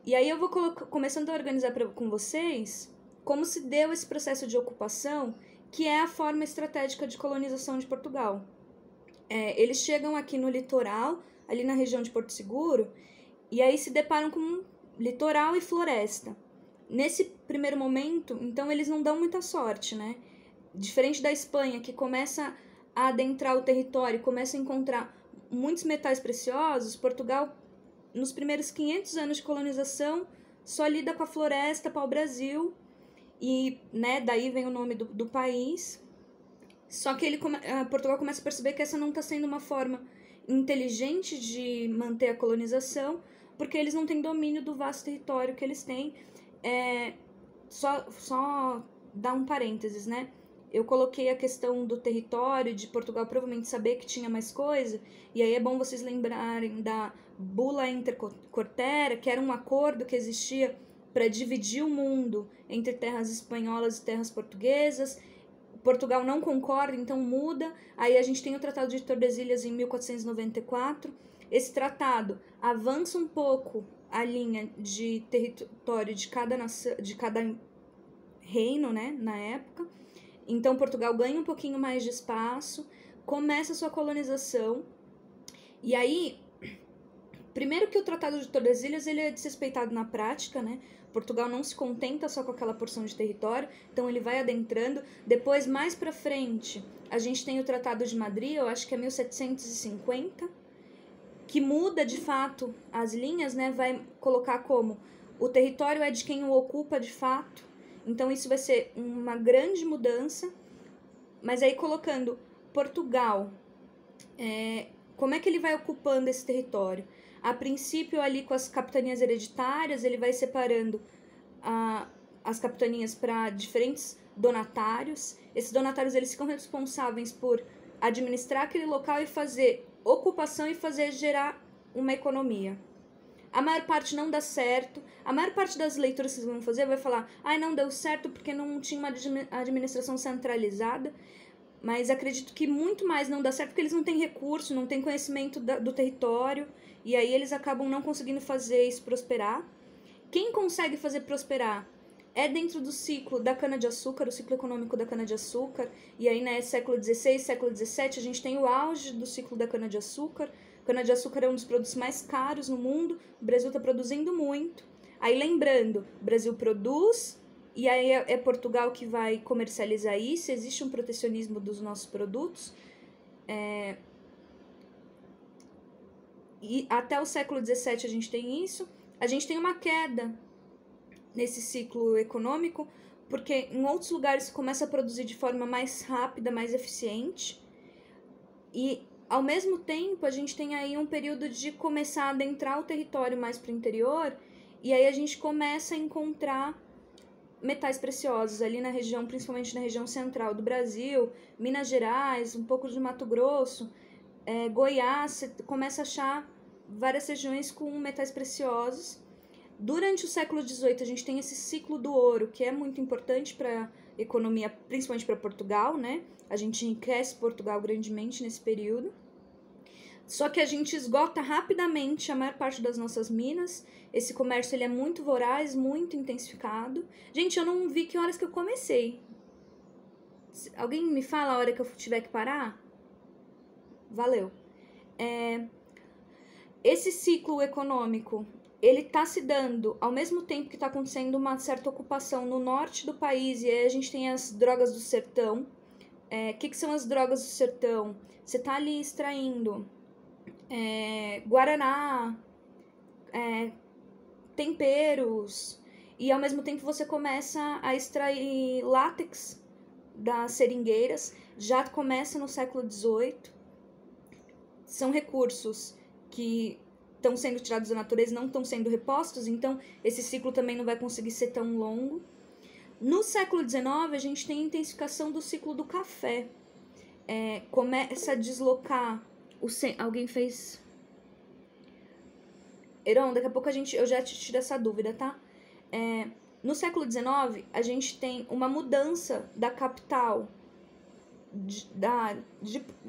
E aí eu vou começando a organizar com vocês como se deu esse processo de ocupação, que é a forma estratégica de colonização de Portugal. Eles chegam aqui no litoral, ali na região de Porto Seguro, e aí se deparam com litoral e floresta. Nesse primeiro momento, então, eles não dão muita sorte, né? Diferente da Espanha, que começa a adentrar o território, começa a encontrar muitos metais preciosos, Portugal, nos primeiros 500 anos de colonização, só lida com a floresta, pau-brasil, e, né, daí vem o nome do país. Só que Portugal começa a perceber que essa não está sendo uma forma inteligente de manter a colonização, porque eles não têm domínio do vasto território que eles têm. Só dar um parênteses, né? Eu coloquei a questão do território, de Portugal provavelmente saber que tinha mais coisa, e aí é bom vocês lembrarem da Bula Intercortera, que era um acordo que existia para dividir o mundo entre terras espanholas e terras portuguesas. Portugal não concorda, então muda. Aí a gente tem o Tratado de Tordesilhas em 1494. Esse tratado avança um pouco a linha de território de cada reino, né, na época. Então Portugal ganha um pouquinho mais de espaço, começa a sua colonização. E aí, primeiro que o Tratado de Tordesilhas ele é desrespeitado na prática, né? Portugal não se contenta só com aquela porção de território, então ele vai adentrando. Depois, mais pra frente, a gente tem o Tratado de Madrid, eu acho que é 1750, que muda de fato as linhas, né? Vai colocar como o território é de quem o ocupa de fato. Então isso vai ser uma grande mudança. Mas aí colocando Portugal, como é que ele vai ocupando esse território? A princípio, ali com as capitanias hereditárias, ele vai separando as capitanias para diferentes donatários. Esses donatários eles ficam responsáveis por administrar aquele local e fazer ocupação e fazer gerar uma economia. A maior parte não dá certo. A maior parte das leituras que vocês vão fazer vai falar não deu certo porque não tinha uma administração centralizada. Mas acredito que muito mais não dá certo porque eles não têm recurso, não têm conhecimento do território. E aí eles acabam não conseguindo fazer isso prosperar. Quem consegue fazer prosperar é dentro do ciclo da cana-de-açúcar, o ciclo econômico da cana-de-açúcar. E aí, né, século XVI, século XVII, a gente tem o auge do ciclo da cana-de-açúcar. Cana-de-açúcar é um dos produtos mais caros no mundo. O Brasil está produzindo muito. Aí, lembrando, o Brasil produz, e aí é Portugal que vai comercializar isso. Existe um protecionismo dos nossos produtos. E até o século XVII a gente tem isso. A gente tem uma queda nesse ciclo econômico, porque em outros lugares se começa a produzir de forma mais rápida, mais eficiente. E, ao mesmo tempo, a gente tem aí um período de começar a adentrar o território mais para o interior, e aí a gente começa a encontrar metais preciosos ali na região, principalmente na região central do Brasil, Minas Gerais, um pouco de Mato Grosso, Goiás, você começa a achar várias regiões com metais preciosos. Durante o século XVIII, a gente tem esse ciclo do ouro, que é muito importante para a economia, principalmente para Portugal, né? A gente enriquece Portugal grandemente nesse período. Só que a gente esgota rapidamente a maior parte das nossas minas. Esse comércio ele é muito voraz, muito intensificado. Gente, eu não vi que horas que eu comecei. Alguém me fala a hora que eu tiver que parar? Valeu. Esse ciclo econômico, ele está se dando ao mesmo tempo que está acontecendo uma certa ocupação no norte do país, e aí a gente tem as drogas do sertão. Que são as drogas do sertão? Você está ali extraindo guaraná, temperos, e ao mesmo tempo você começa a extrair látex das seringueiras, já começa no século XVIII. São recursos que estão sendo tirados da natureza, não estão sendo repostos, então esse ciclo também não vai conseguir ser tão longo. No século XIX, a gente tem a intensificação do ciclo do café. Começa a deslocar... Alguém fez... Heron, daqui a pouco eu já te tiro essa dúvida, tá? No século XIX, a gente tem uma mudança da capital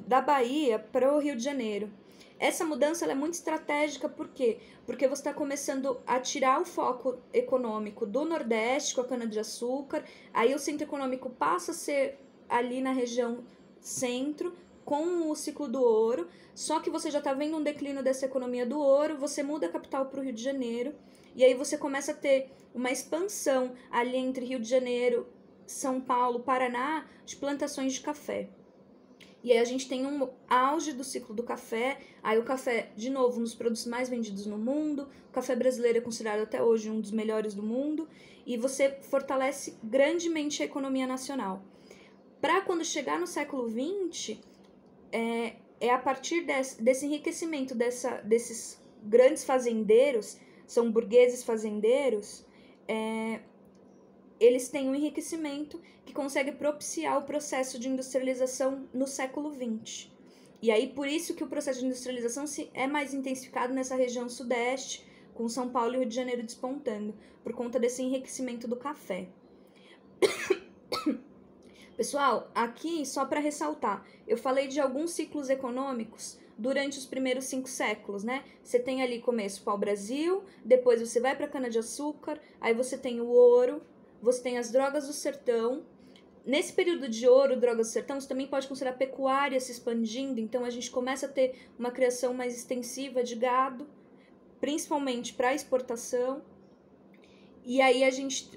da Bahia para o Rio de Janeiro. Essa mudança ela é muito estratégica, por quê? Porque você está começando a tirar o foco econômico do Nordeste com a cana-de-açúcar, aí o centro econômico passa a ser ali na região centro, com o ciclo do ouro, só que você já está vendo um declínio dessa economia do ouro, você muda a capital para o Rio de Janeiro, e aí você começa a ter uma expansão ali entre Rio de Janeiro, São Paulo, Paraná, de plantações de café. E aí a gente tem um auge do ciclo do café, aí o café, de novo, um dos produtos mais vendidos no mundo, o café brasileiro é considerado até hoje um dos melhores do mundo, e você fortalece grandemente a economia nacional. Para quando chegar no século XX, é a partir desse enriquecimento desses grandes fazendeiros, são burgueses fazendeiros, eles têm um enriquecimento que consegue propiciar o processo de industrialização no século XX. E aí, por isso que o processo de industrialização é mais intensificado nessa região sudeste, com São Paulo e Rio de Janeiro despontando, por conta desse enriquecimento do café. Pessoal, aqui, só para ressaltar, eu falei de alguns ciclos econômicos durante os primeiros 5 séculos, né? Você tem ali começo pau-brasil, depois você vai para cana-de-açúcar, aí você tem o ouro, você tem as drogas do sertão. Nesse período de ouro, drogas do sertão, você também pode considerar a pecuária se expandindo, então a gente começa a ter uma criação mais extensiva de gado, principalmente para exportação. E aí a gente,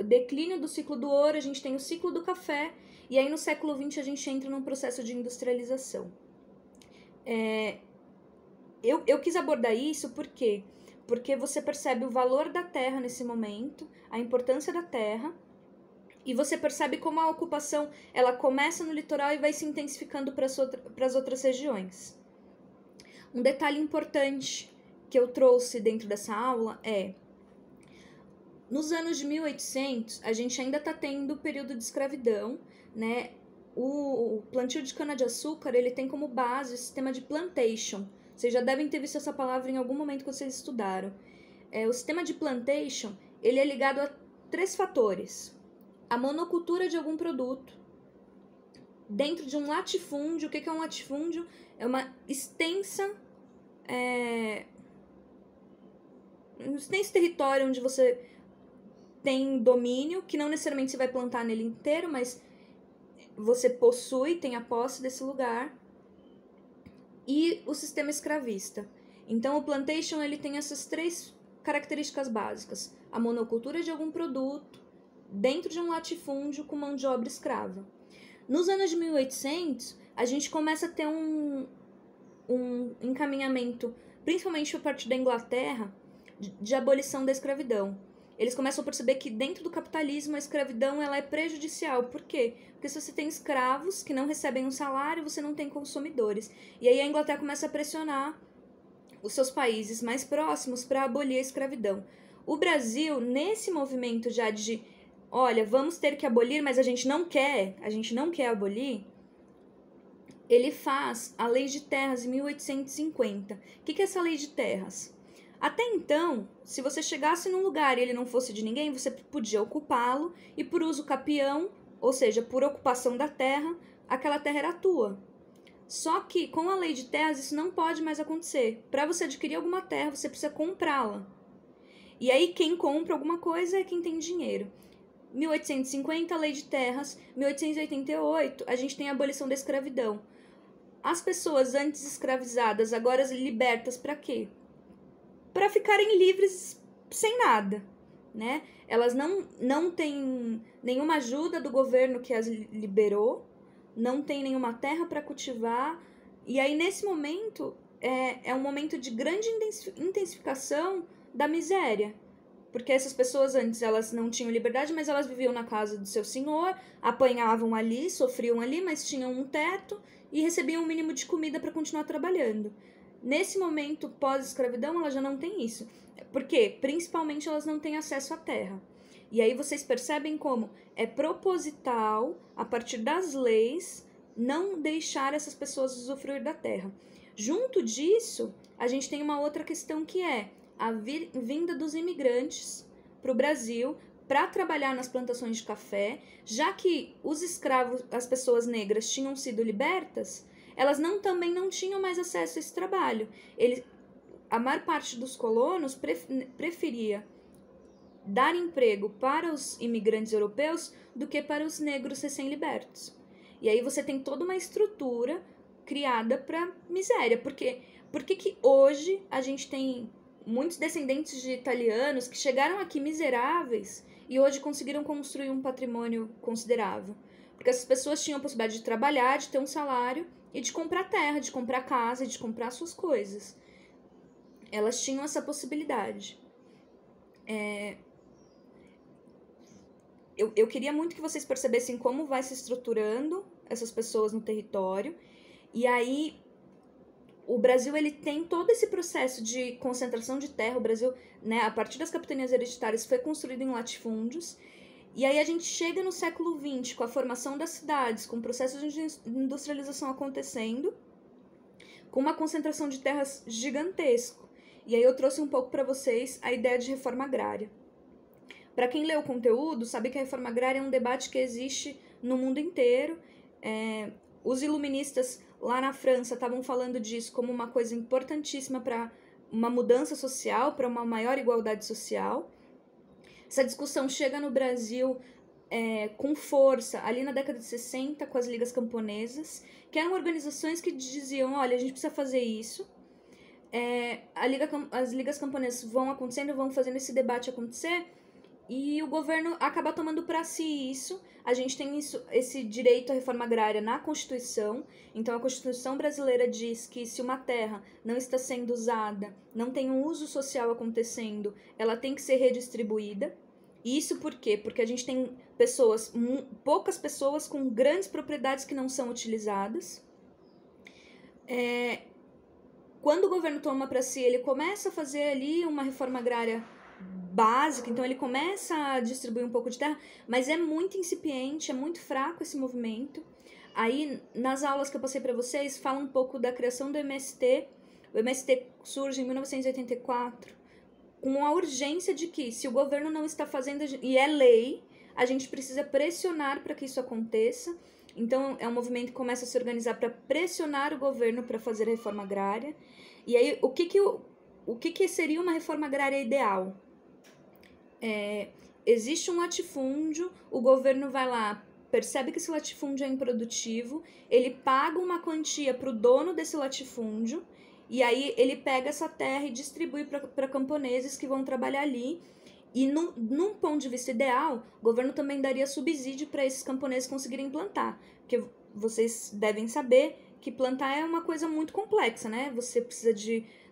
declínio do ciclo do ouro, a gente tem o ciclo do café, e aí no século XX a gente entra num processo de industrialização. Eu quis abordar isso porque você percebe o valor da terra nesse momento, a importância da terra, e você percebe como a ocupação ela começa no litoral e vai se intensificando para as outras regiões. Um detalhe importante que eu trouxe dentro dessa aula nos anos de 1800, a gente ainda está tendo o período de escravidão, né? O plantio de cana-de-açúcar, ele tem como base o sistema de plantation. Vocês já devem ter visto essa palavra em algum momento que vocês estudaram. O sistema de plantation, ele é ligado a 3 fatores. A monocultura de algum produto, dentro de um latifúndio. O que é um latifúndio? É uma extensa território onde você tem domínio, que não necessariamente você vai plantar nele inteiro, mas você tem a posse desse lugar. E o sistema escravista. Então, o plantation ele tem essas 3 características básicas. A monocultura de algum produto, dentro de um latifúndio com mão de obra escrava. Nos anos de 1800, a gente começa a ter um encaminhamento, principalmente a partir da Inglaterra, de abolição da escravidão. Eles começam a perceber que dentro do capitalismo a escravidão ela é prejudicial. Por quê? Porque se você tem escravos que não recebem um salário, você não tem consumidores. E aí a Inglaterra começa a pressionar os seus países mais próximos para abolir a escravidão. O Brasil, nesse movimento já de, olha, vamos ter que abolir, mas a gente não quer abolir, ele faz a Lei de Terras em 1850. O que é essa Lei de Terras? Até então, se você chegasse num lugar e ele não fosse de ninguém, você podia ocupá-lo e por uso capião, ou seja, por ocupação da terra, aquela terra era tua. Só que com a Lei de Terras isso não pode mais acontecer. Para você adquirir alguma terra, você precisa comprá-la. E aí quem compra alguma coisa é quem tem dinheiro. 1850, Lei de Terras. 1888, a gente tem a abolição da escravidão. As pessoas antes escravizadas, agora libertas, para quê? Para ficarem livres sem nada, né? Elas não têm nenhuma ajuda do governo que as liberou, não tem nenhuma terra para cultivar, e aí nesse momento é um momento de grande intensificação da miséria, porque essas pessoas antes elas não tinham liberdade, mas elas viviam na casa do seu senhor, apanhavam ali, sofriam ali, mas tinham um teto e recebiam um mínimo de comida para continuar trabalhando. Nesse momento pós-escravidão, ela já não tem isso. Por quê? Principalmente elas não têm acesso à terra. E aí vocês percebem como é proposital, a partir das leis, não deixar essas pessoas usufruir da terra. Junto disso, a gente tem uma outra questão que é a vinda dos imigrantes para o Brasil para trabalhar nas plantações de café, já que os escravos, as pessoas negras, tinham sido libertas, elas também não tinham mais acesso a esse trabalho. A maior parte dos colonos preferia dar emprego para os imigrantes europeus do que para os negros recém-libertos. E aí você tem toda uma estrutura criada para miséria. Por que que hoje a gente tem muitos descendentes de italianos que chegaram aqui miseráveis e hoje conseguiram construir um patrimônio considerável? Porque essas pessoas tinham a possibilidade de trabalhar, de ter um salário e de comprar terra, de comprar casa, de comprar suas coisas. Elas tinham essa possibilidade. Eu queria muito que vocês percebessem como vai se estruturando essas pessoas no território. E aí, o Brasil ele tem todo esse processo de concentração de terra. O Brasil, né, a partir das capitanias hereditárias, foi construído em latifúndios. E aí a gente chega no século XX, com a formação das cidades, com o processo de industrialização acontecendo, com uma concentração de terras gigantesco. E aí eu trouxe um pouco para vocês a ideia de reforma agrária. Para quem lê o conteúdo, sabe que a reforma agrária é um debate que existe no mundo inteiro. Os iluministas lá na França estavam falando disso como uma coisa importantíssima para uma mudança social, para uma maior igualdade social. Essa discussão chega no Brasil com força ali na década de 60, com as ligas camponesas, que eram organizações que diziam, olha, a gente precisa fazer isso. As ligas camponesas vão acontecendo, vão fazendo esse debate acontecer, e o governo acaba tomando para si isso. A gente tem esse direito à reforma agrária na Constituição. Então, a Constituição brasileira diz que se uma terra não está sendo usada, não tem um uso social acontecendo, ela tem que ser redistribuída. Isso por quê? Porque a gente tem poucas pessoas com grandes propriedades que não são utilizadas. Quando o governo toma para si, ele começa a fazer ali uma reforma agrária básica, então ele começa a distribuir um pouco de terra, mas é muito incipiente, é muito fraco esse movimento. Aí, nas aulas que eu passei para vocês, fala um pouco da criação do MST. O MST surge em 1984, com a urgência de que, se o governo não está fazendo, e é lei, a gente precisa pressionar para que isso aconteça. Então, é um movimento que começa a se organizar para pressionar o governo para fazer a reforma agrária. E aí, o que seria uma reforma agrária ideal? Existe um latifúndio, o governo vai lá, percebe que esse latifúndio é improdutivo, ele paga uma quantia para o dono desse latifúndio, e aí ele pega essa terra e distribui para camponeses que vão trabalhar ali. E num ponto de vista ideal, o governo também daria subsídio para esses camponeses conseguirem plantar. Porque vocês devem saber que plantar é uma coisa muito complexa, né? Você precisa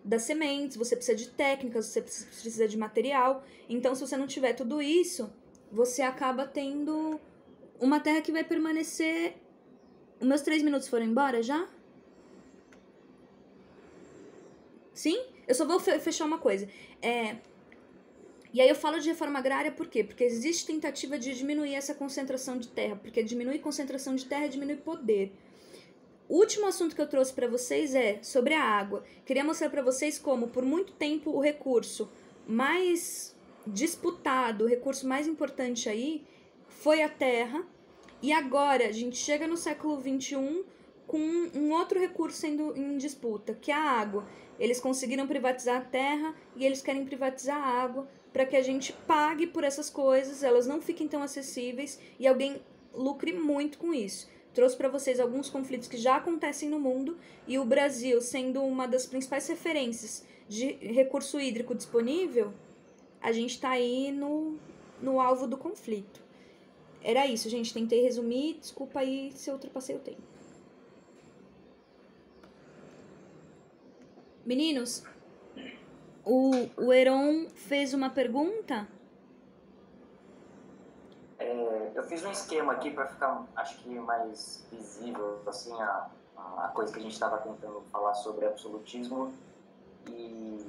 das sementes, você precisa de técnicas, você precisa de material. Então, se você não tiver tudo isso, você acaba tendo uma terra que vai permanecer... Os meus 3 minutos foram embora já? Sim? Eu só vou fechar uma coisa. E aí eu falo de reforma agrária por quê? Porque existe tentativa de diminuir essa concentração de terra, porque diminuir concentração de terra diminui poder. O último assunto que eu trouxe para vocês é sobre a água. Queria mostrar para vocês como, por muito tempo, o recurso mais disputado, o recurso mais importante aí, foi a terra. E agora a gente chega no século XXI com um outro recurso sendo em disputa, que é a água. Eles conseguiram privatizar a terra e eles querem privatizar a água para que a gente pague por essas coisas, elas não fiquem tão acessíveis e alguém lucre muito com isso. Trouxe para vocês alguns conflitos que já acontecem no mundo, e o Brasil, sendo uma das principais referências de recurso hídrico disponível, a gente está aí no alvo do conflito. Era isso, gente. Tentei resumir. Desculpa aí se eu ultrapassei o tempo. Meninos, o Heron fez uma pergunta. Eu fiz um esquema aqui para ficar, acho que mais visível, assim, a coisa que a gente estava tentando falar sobre absolutismo e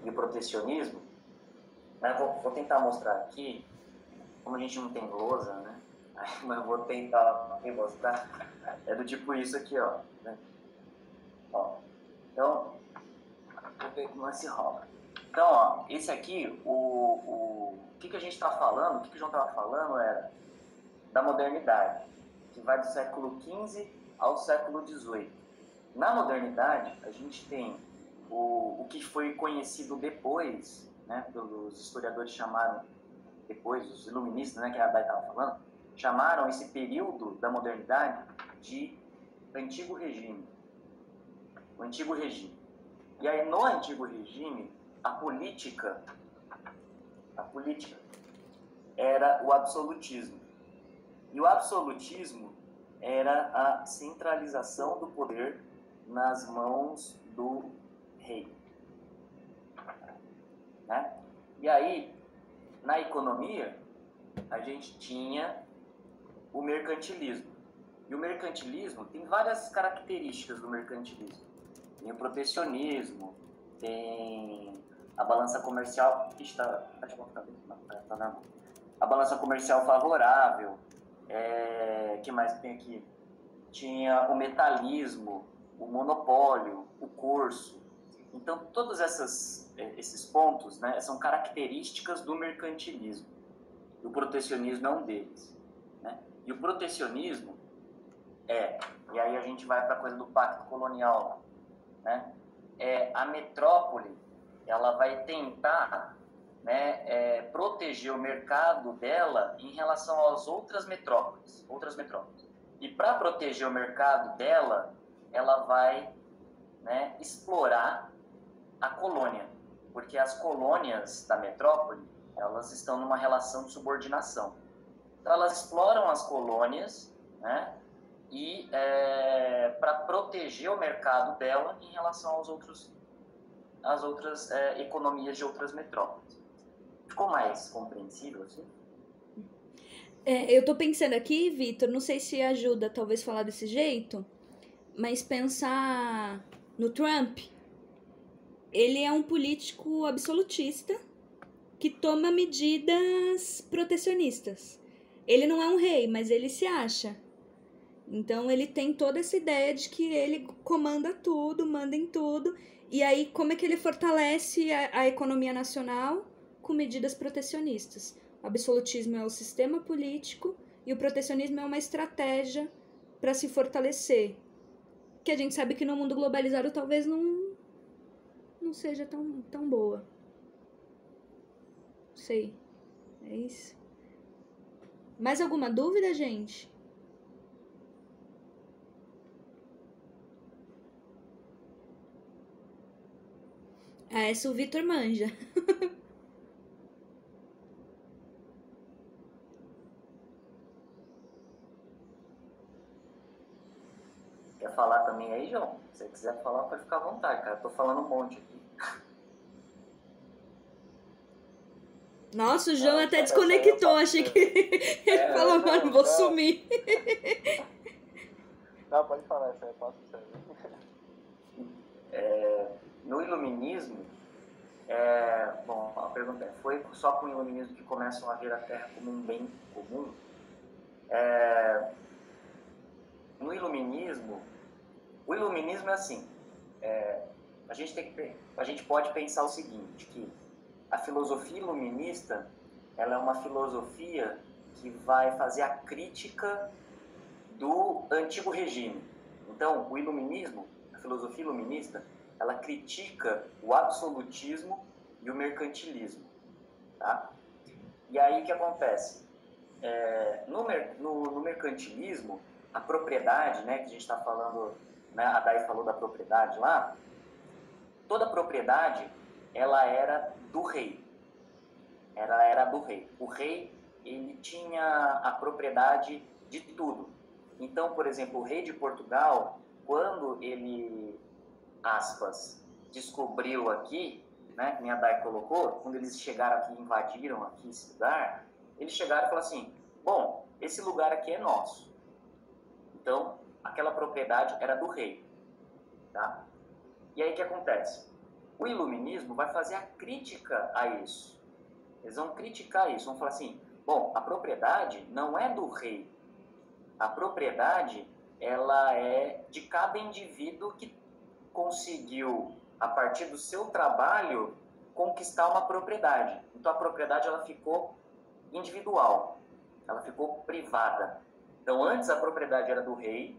o protecionismo. Né? Vou tentar mostrar aqui, como a gente não tem lousa, né? Mas vou tentar mostrar. É do tipo isso aqui, ó. Né? Ó. Então, vou ver como se rola. Então, ó, esse aqui, o que a gente está falando, o que o João estava falando era da modernidade, que vai do século XV ao século XVIII. Na modernidade, a gente tem o que foi conhecido depois, né, os historiadores chamaram, depois, os iluministas, né, que a Dai estava falando, chamaram esse período da modernidade de Antigo Regime. O Antigo Regime. E aí, no Antigo Regime, a política era o absolutismo. E o absolutismo era a centralização do poder nas mãos do rei. Né? E aí, na economia, a gente tinha o mercantilismo. E o mercantilismo tem várias características do mercantilismo. Tem o protecionismo, tem a balança comercial... A balança comercial favorável. Que mais que tem aqui? Tinha o metalismo, o monopólio, o corso. Então, todos esses pontos, né, são características do mercantilismo. E o protecionismo é um deles. Né? E o protecionismo e aí a gente vai para a coisa do pacto colonial, né? A metrópole, ela vai tentar, né, proteger o mercado dela em relação às outras metrópoles. E para proteger o mercado dela, ela vai, né, explorar a colônia, porque as colônias da metrópole, elas estão numa relação de subordinação. Então elas exploram as colônias, né, e para proteger o mercado dela em relação às outras economias de outras metrópoles. Ficou mais compreensível assim? Eu tô pensando aqui, Vitor, não sei se ajuda talvez falar desse jeito, mas pensar no Trump. Ele é um político absolutista que toma medidas protecionistas. Ele não é um rei, mas ele se acha. Então ele tem toda essa ideia de que ele comanda tudo, manda em tudo. E aí como é que ele fortalece a economia nacional? Com medidas protecionistas. O absolutismo é o sistema político e o protecionismo é uma estratégia para se fortalecer. Que a gente sabe que no mundo globalizado talvez não seja tão boa. Sei. É isso. Mais alguma dúvida, gente? Essa o Vitor manja. Quer falar também aí, João? Se você quiser falar, pode ficar à vontade, cara. Eu tô falando um monte aqui. Nossa, o João até desconectou. Achei que ele falou, mano, vou sumir. Não, pode falar, isso aí eu posso ser. No iluminismo, bom, a pergunta foi só com o iluminismo que começam a ver a Terra como um bem comum? No iluminismo, o iluminismo é assim, a gente pode pensar o seguinte, que a filosofia iluminista, ela é uma filosofia que vai fazer a crítica do antigo regime. Então, o iluminismo, a filosofia iluminista, ela critica o absolutismo e o mercantilismo. Tá? E aí o que acontece? No mercantilismo, a propriedade, né, que a gente está falando, né, a Dai falou da propriedade lá, toda propriedade ela era do rei. Ela era do rei. O rei, ele tinha a propriedade de tudo. Então, por exemplo, o rei de Portugal, quando ele, aspas, descobriu aqui, né, que a Dai colocou, quando eles chegaram aqui, invadiram aqui esse lugar, eles chegaram e falaram assim, bom, esse lugar aqui é nosso. Então, aquela propriedade era do rei. Tá? E aí o que acontece? O iluminismo vai fazer a crítica a isso. Eles vão criticar isso, vão falar assim, bom, a propriedade não é do rei. A propriedade, ela é de cada indivíduo que conseguiu, a partir do seu trabalho, conquistar uma propriedade. Então a propriedade ela ficou individual, ela ficou privada. Então antes a propriedade era do rei,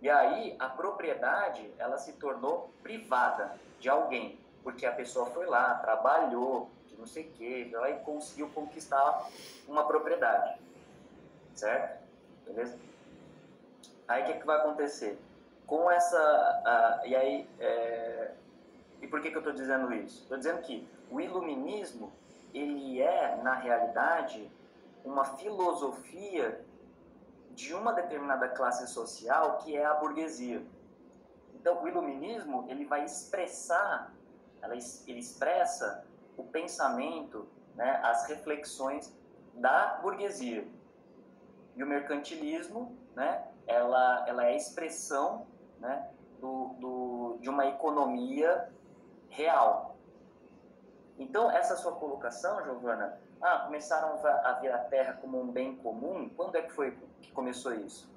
E aí a propriedade, ela se tornou privada de alguém, porque a pessoa foi lá, trabalhou, não sei o quê, e conseguiu conquistar uma propriedade, certo? Beleza? Aí o que vai acontecer? Com essa... e aí... e por que eu estou dizendo isso? Estou dizendo que o iluminismo, ele é, na realidade, uma filosofia de uma determinada classe social, que é a burguesia. Então, o iluminismo, ele vai expressar, ele expressa o pensamento, né, as reflexões da burguesia. E o mercantilismo, né, ela é a expressão, né, de uma economia real. Então, essa sua colocação, Giovana, começaram a ver a Terra como um bem comum, quando é que foi que começou isso?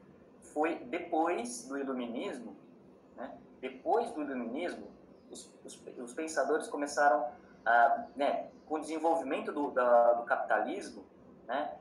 Foi depois do Iluminismo, né? Depois do Iluminismo, os pensadores começaram né, com o desenvolvimento do capitalismo, né,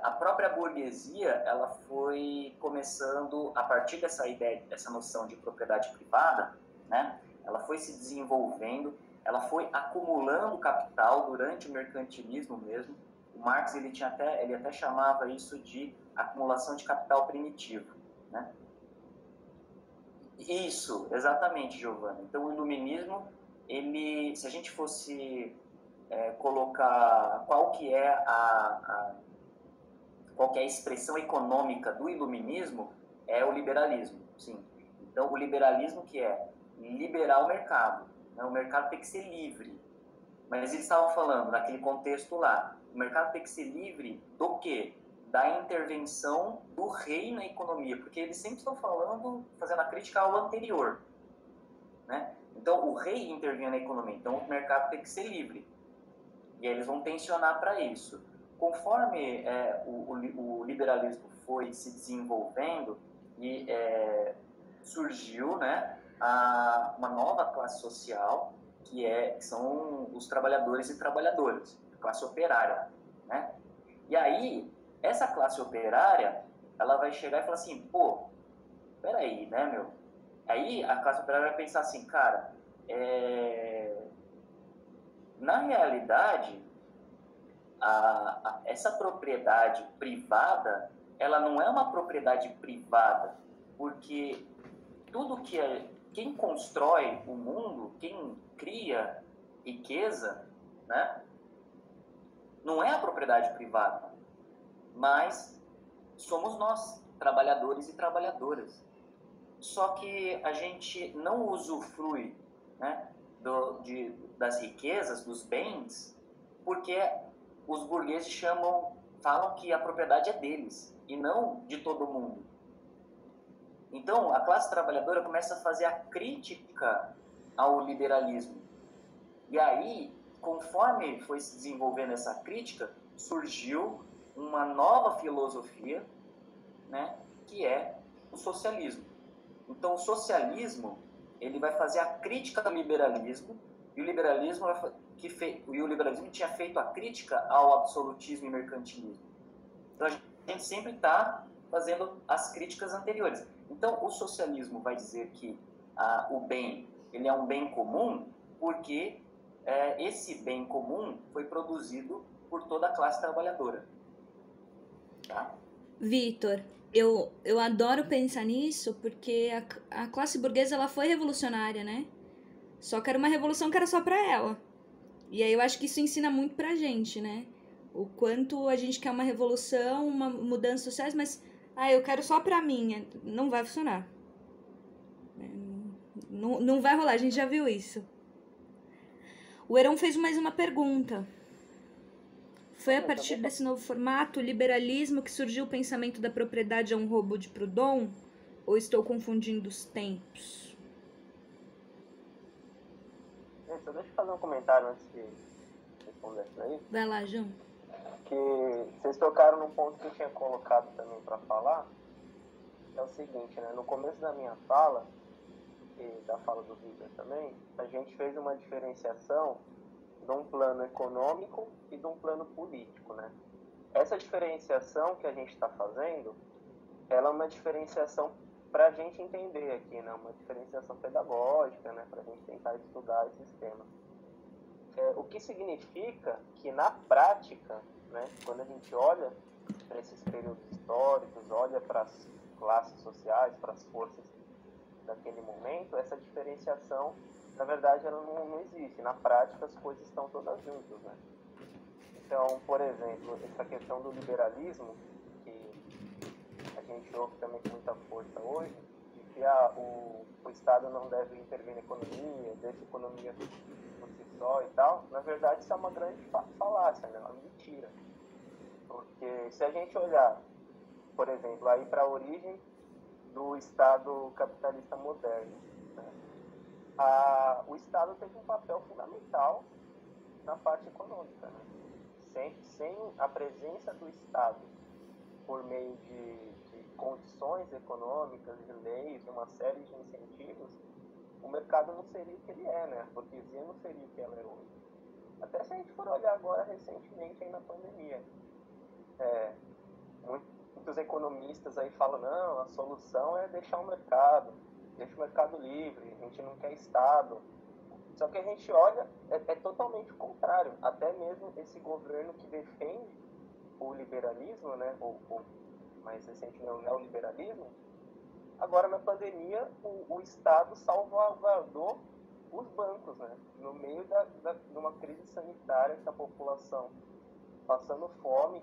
a própria burguesia, ela foi começando, a partir dessa ideia, dessa noção de propriedade privada, né, ela foi se desenvolvendo, ela foi acumulando capital durante o mercantilismo mesmo. O Marx, ele até chamava isso de acumulação de capital primitivo, né? Isso, exatamente, Giovana. Então, o iluminismo, se a gente fosse colocar qual que é a expressão econômica do iluminismo, é o liberalismo, sim. Então, o liberalismo, que é liberar o mercado, né? O mercado tem que ser livre. Mas eles estavam falando, naquele contexto lá, o mercado tem que ser livre do quê? Da intervenção do rei na economia, porque eles sempre estão fazendo a crítica ao anterior, né? Então, o rei intervinha na economia, então o mercado tem que ser livre. E aí eles vão tensionar para isso. Conforme o liberalismo foi se desenvolvendo e surgiu, né, uma nova classe social, que são os trabalhadores e trabalhadoras, classe operária, né? E aí, essa classe operária, ela vai chegar e falar assim, pô, peraí, né, meu? Aí a classe operária vai pensar assim, cara, na realidade, essa propriedade privada, ela não é uma propriedade privada, porque tudo quem constrói o mundo, quem cria riqueza, né, não é a propriedade privada, mas somos nós, trabalhadores e trabalhadoras. Só que a gente não usufrui, né, das riquezas, dos bens, porque os burgueses falam que a propriedade é deles e não de todo mundo. Então, a classe trabalhadora começa a fazer a crítica ao liberalismo. E aí, conforme foi se desenvolvendo essa crítica, surgiu uma nova filosofia, né, que é o socialismo. Então, o socialismo, ele vai fazer a crítica ao liberalismo, e o liberalismo tinha feito a crítica ao absolutismo e mercantilismo. Então, a gente sempre está fazendo as críticas anteriores. Então, o socialismo vai dizer que o bem, ele é um bem comum, porque esse bem comum foi produzido por toda a classe trabalhadora. Tá? Vitor, eu adoro pensar nisso, porque a classe burguesa, ela foi revolucionária, né? Só que era uma revolução que era só pra ela. E aí eu acho que isso ensina muito pra gente, né? O quanto a gente quer uma revolução, uma mudança sociais, mas eu quero só pra mim. Não vai funcionar. Não vai rolar, a gente já viu isso. O Heron fez mais uma pergunta. Foi a partir desse novo formato, o liberalismo, que surgiu o pensamento da propriedade é um roubo de Proudhon? Ou estou confundindo os tempos? Só deixa eu fazer um comentário antes de responder isso aí. Vai lá, João. Que vocês tocaram num ponto que eu tinha colocado também para falar, que é o seguinte, né? No começo da minha fala, e da fala do Vitor também, a gente fez uma diferenciação de um plano econômico e de um plano político, né? Essa diferenciação que a gente está fazendo, ela é uma diferenciação para a gente entender aqui, né, uma diferenciação pedagógica, né, para a gente tentar estudar esses temas. O que significa que, na prática, né, quando a gente olha para esses períodos históricos, olha para as classes sociais, para as forças daquele momento, essa diferenciação, na verdade, ela não existe. Na prática, as coisas estão todas juntas, né? Então, por exemplo, essa questão do liberalismo, que a gente ouve também com muita força hoje, de que o Estado não deve intervir na economia, deixa a economia por si só e tal, na verdade isso é uma grande falácia, né? Uma mentira. Porque se a gente olhar, por exemplo, aí para a origem do Estado capitalista moderno, né? O Estado teve um papel fundamental na parte econômica, né? Sem a presença do Estado por meio de condições econômicas, de leis, de uma série de incentivos, o mercado não seria o que ele é, né? A burguesia não seria o que ela é hoje. Até se a gente for olhar agora recentemente aí na pandemia, muitos economistas aí falam, não, a solução é deixa o mercado livre, a gente não quer Estado. Só que a gente olha, é totalmente o contrário. Até mesmo esse governo que defende o liberalismo, né, ou mais recentemente o neoliberalismo, agora na pandemia o Estado salvaguardou os bancos, né, no meio de uma crise sanitária, que a população passando fome,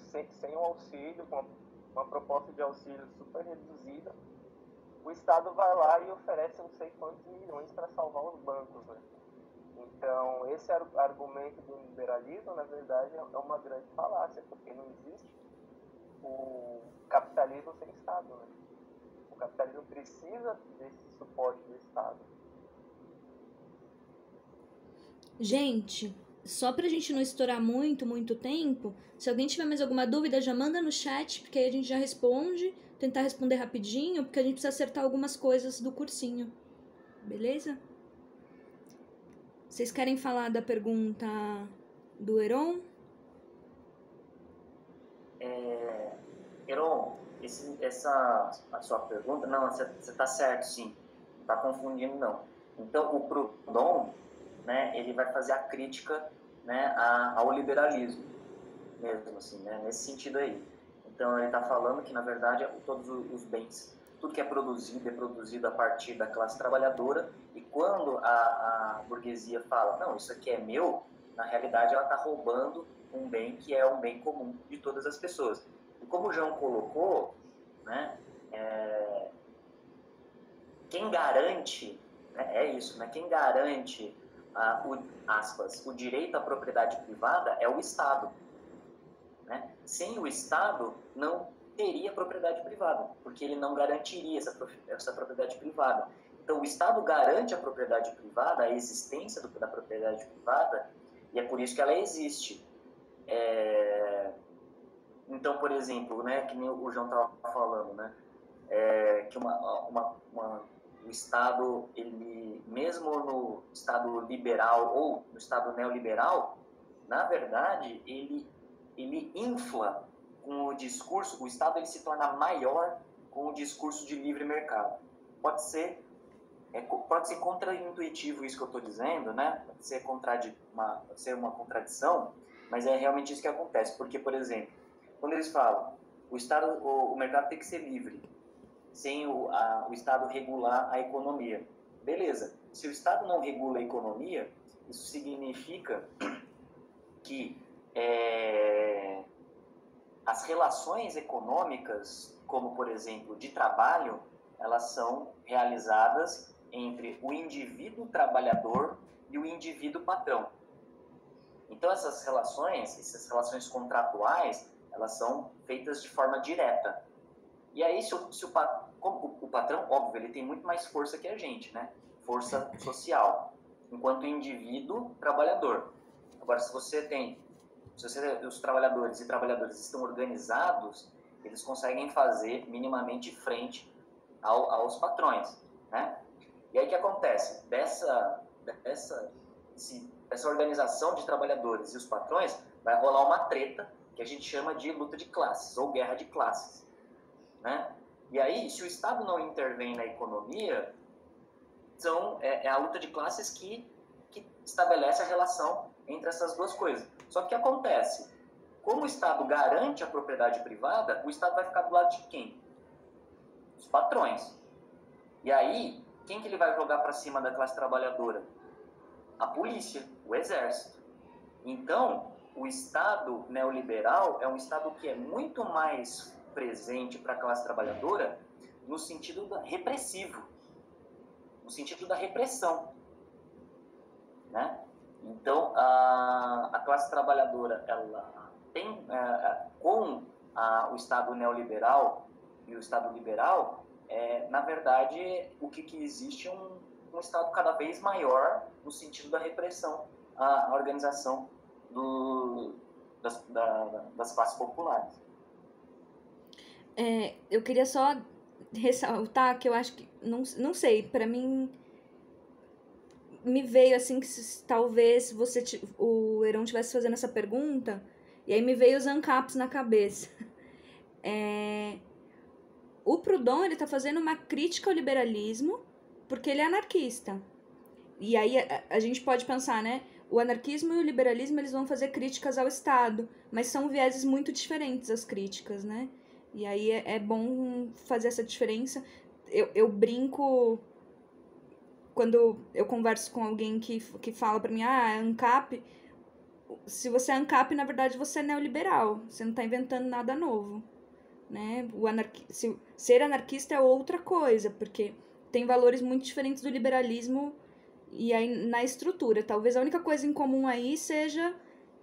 sem o auxílio, com uma proposta de auxílio super reduzida, o Estado vai lá e oferece não sei quantos milhões para salvar os bancos, né? Então, esse argumento do liberalismo, na verdade, é uma grande falácia, porque não existe o capitalismo sem Estado, né? O capitalismo precisa desse suporte do Estado. Gente, só pra gente não estourar muito tempo, se alguém tiver mais alguma dúvida, já manda no chat, porque aí a gente já responde, tentar responder rapidinho, porque a gente precisa acertar algumas coisas do cursinho. Beleza? Vocês querem falar da pergunta do Heron? Heron, a sua pergunta, não, você está certo, sim. Não está confundindo, não. Então, o Proudhon, né, ele vai fazer a crítica, né, ao liberalismo, mesmo assim, né, nesse sentido aí. Então, ele está falando que, na verdade, todos os bens, tudo que é produzido a partir da classe trabalhadora, e quando a burguesia fala, não, isso aqui é meu, na realidade ela está roubando um bem que é um bem comum de todas as pessoas. E como o João colocou, né, quem garante, né, é isso, né, quem garante o direito à propriedade privada é o Estado. Né? Sem o Estado, não teria propriedade privada, porque ele não garantiria essa propriedade privada. Então, o Estado garante a propriedade privada, a existência da propriedade privada, e é por isso que ela existe. Então, por exemplo, né, que nem o João estava falando, né, que o Estado, ele, mesmo no Estado liberal ou no Estado neoliberal, na verdade, ele infla com o discurso, o Estado ele se torna maior com o discurso de livre mercado. Pode ser contraintuitivo isso que eu estou dizendo, né? Pode ser uma contradição, mas é realmente isso que acontece. Porque, por exemplo, quando eles falam o mercado tem que ser livre, sem o Estado regular a economia. Beleza, se o Estado não regula a economia, isso significa que as relações econômicas, como, por exemplo, de trabalho, elas são realizadas entre o indivíduo trabalhador e o indivíduo patrão. Então, essas relações contratuais, elas são feitas de forma direta. E aí, como o patrão, óbvio, ele tem muito mais força que a gente, né? Força social, enquanto indivíduo trabalhador. Agora, se os trabalhadores e trabalhadoras estão organizados, eles conseguem fazer minimamente frente aos patrões, né? E aí o que acontece? Dessa organização de trabalhadores e os patrões, vai rolar uma treta que a gente chama de luta de classes ou guerra de classes, né? E aí, se o Estado não intervém na economia, é a luta de classes que estabelece a relação entre essas duas coisas. Só que o que acontece? Como o Estado garante a propriedade privada, o Estado vai ficar do lado de quem? Os patrões. E aí, quem que ele vai jogar para cima da classe trabalhadora? A polícia, o exército. Então, o Estado neoliberal é um Estado que é muito mais presente para a classe trabalhadora no sentido repressivo, no sentido da repressão, né? Então, a classe trabalhadora, ela tem, com o Estado neoliberal e o Estado liberal, na verdade, o que existe é um Estado cada vez maior no sentido da repressão à organização das classes populares. Eu queria só ressaltar que eu acho que, não sei, para mim me veio assim que talvez o Heron estivesse fazendo essa pergunta e aí me veio os ANCAPs na cabeça. O Proudhon, ele tá fazendo uma crítica ao liberalismo porque ele é anarquista. E aí a gente pode pensar, né? O anarquismo e o liberalismo, eles vão fazer críticas ao Estado, mas são vieses muito diferentes as críticas, né? E aí é bom fazer essa diferença. Eu brinco quando eu converso com alguém que fala pra mim, é ANCAP. Se você é ANCAP, na verdade, você é neoliberal. Você não tá inventando nada novo, né? Ser anarquista é outra coisa, porque tem valores muito diferentes do liberalismo e aí na estrutura. Talvez a única coisa em comum aí seja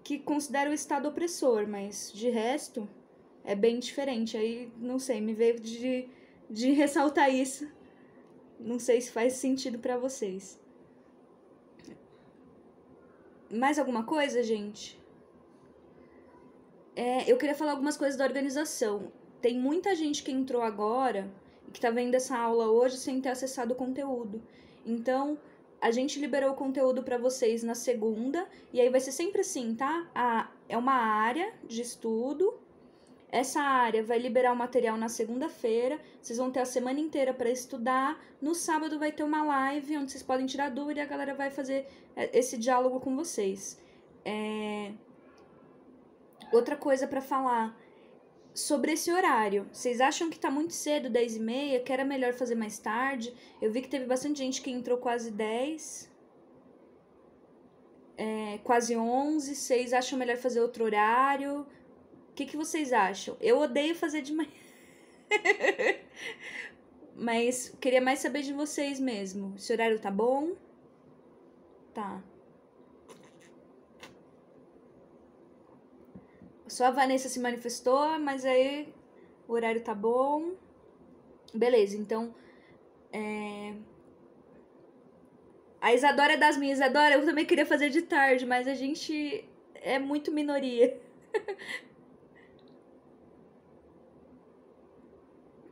que considera o Estado opressor, mas de resto é bem diferente. Aí, não sei, me veio de ressaltar isso. Não sei se faz sentido pra vocês. Mais alguma coisa, gente? Eu queria falar algumas coisas da organização. Tem muita gente que entrou agora e que tá vendo essa aula hoje sem ter acessado o conteúdo. Então, a gente liberou o conteúdo para vocês na segunda, e aí vai ser sempre assim, tá? É uma área de estudo. Essa área vai liberar o material na segunda-feira. Vocês vão ter a semana inteira para estudar. No sábado vai ter uma live onde vocês podem tirar dúvida e a galera vai fazer esse diálogo com vocês. Outra coisa para falar sobre esse horário. Vocês acham que tá muito cedo, 10h30, que era melhor fazer mais tarde? Eu vi que teve bastante gente que entrou quase 10, quase 11. Vocês acham melhor fazer outro horário? O que vocês acham? Eu odeio fazer de manhã. Mas queria mais saber de vocês mesmo. Esse horário tá bom? Tá. Só a Vanessa se manifestou, mas aí o horário tá bom. Beleza, então... A Isadora é das minhas. Isadora, eu também queria fazer de tarde, mas a gente é muito minoria.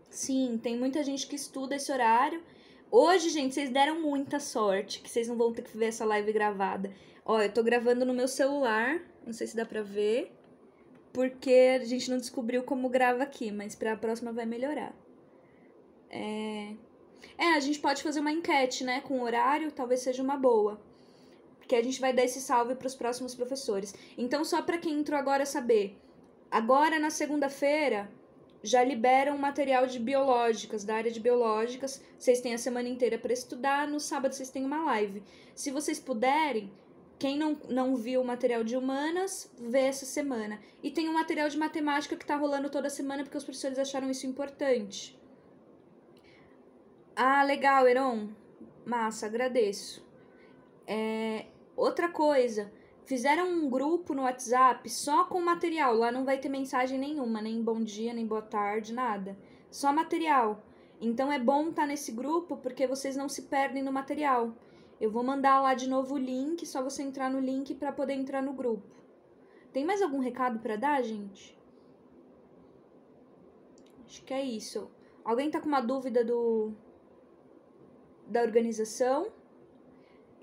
Sim, tem muita gente que estuda esse horário. Hoje, gente, vocês deram muita sorte que vocês não vão ter que ver essa live gravada. Ó, eu tô gravando no meu celular, não sei se dá pra ver, porque a gente não descobriu como grava aqui, mas pra próxima vai melhorar. A gente pode fazer uma enquete, né, com horário, talvez seja uma boa. Porque a gente vai dar esse salve pros próximos professores. Então, só pra quem entrou agora saber, agora na segunda-feira já liberam material de biológicas, da área de biológicas. Vocês têm a semana inteira para estudar. No sábado vocês têm uma live. Se vocês puderem, quem não viu o material de humanas, vê essa semana. E tem um material de matemática que tá rolando toda semana porque os professores acharam isso importante. Ah, legal, Heron. Massa, agradeço. Outra coisa... Fizeram um grupo no WhatsApp só com material. Lá não vai ter mensagem nenhuma, nem bom dia, nem boa tarde, nada. Só material. Então é bom estar nesse grupo porque vocês não se perdem no material. Eu vou mandar lá de novo o link, só você entrar no link para poder entrar no grupo. Tem mais algum recado para dar, gente? Acho que é isso. Alguém tá com uma dúvida da organização?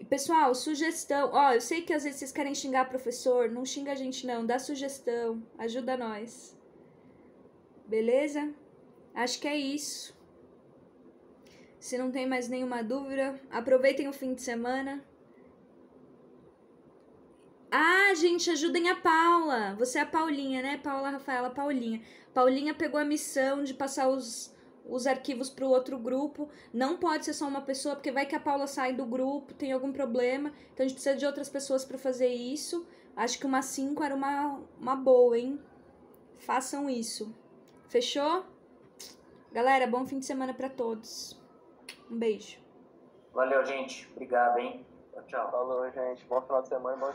Pessoal, sugestão. Eu sei que às vezes vocês querem xingar professor. Não xinga a gente não, dá sugestão. Ajuda nós. Beleza? Acho que é isso. Se não tem mais nenhuma dúvida, aproveitem o fim de semana. Ah, gente, ajudem a Paula. Você é a Paulinha, né? Paula, Rafaela, Paulinha. Paulinha pegou a missão de passar os arquivos para o outro grupo. Não pode ser só uma pessoa, porque vai que a Paula sai do grupo, tem algum problema. Então a gente precisa de outras pessoas para fazer isso. Acho que umas 5 era uma boa, hein? Façam isso. Fechou? Galera, bom fim de semana para todos. Um beijo. Valeu, gente. Obrigado, hein? Tchau, tchau. Falou, gente. Bom final de semana. Bom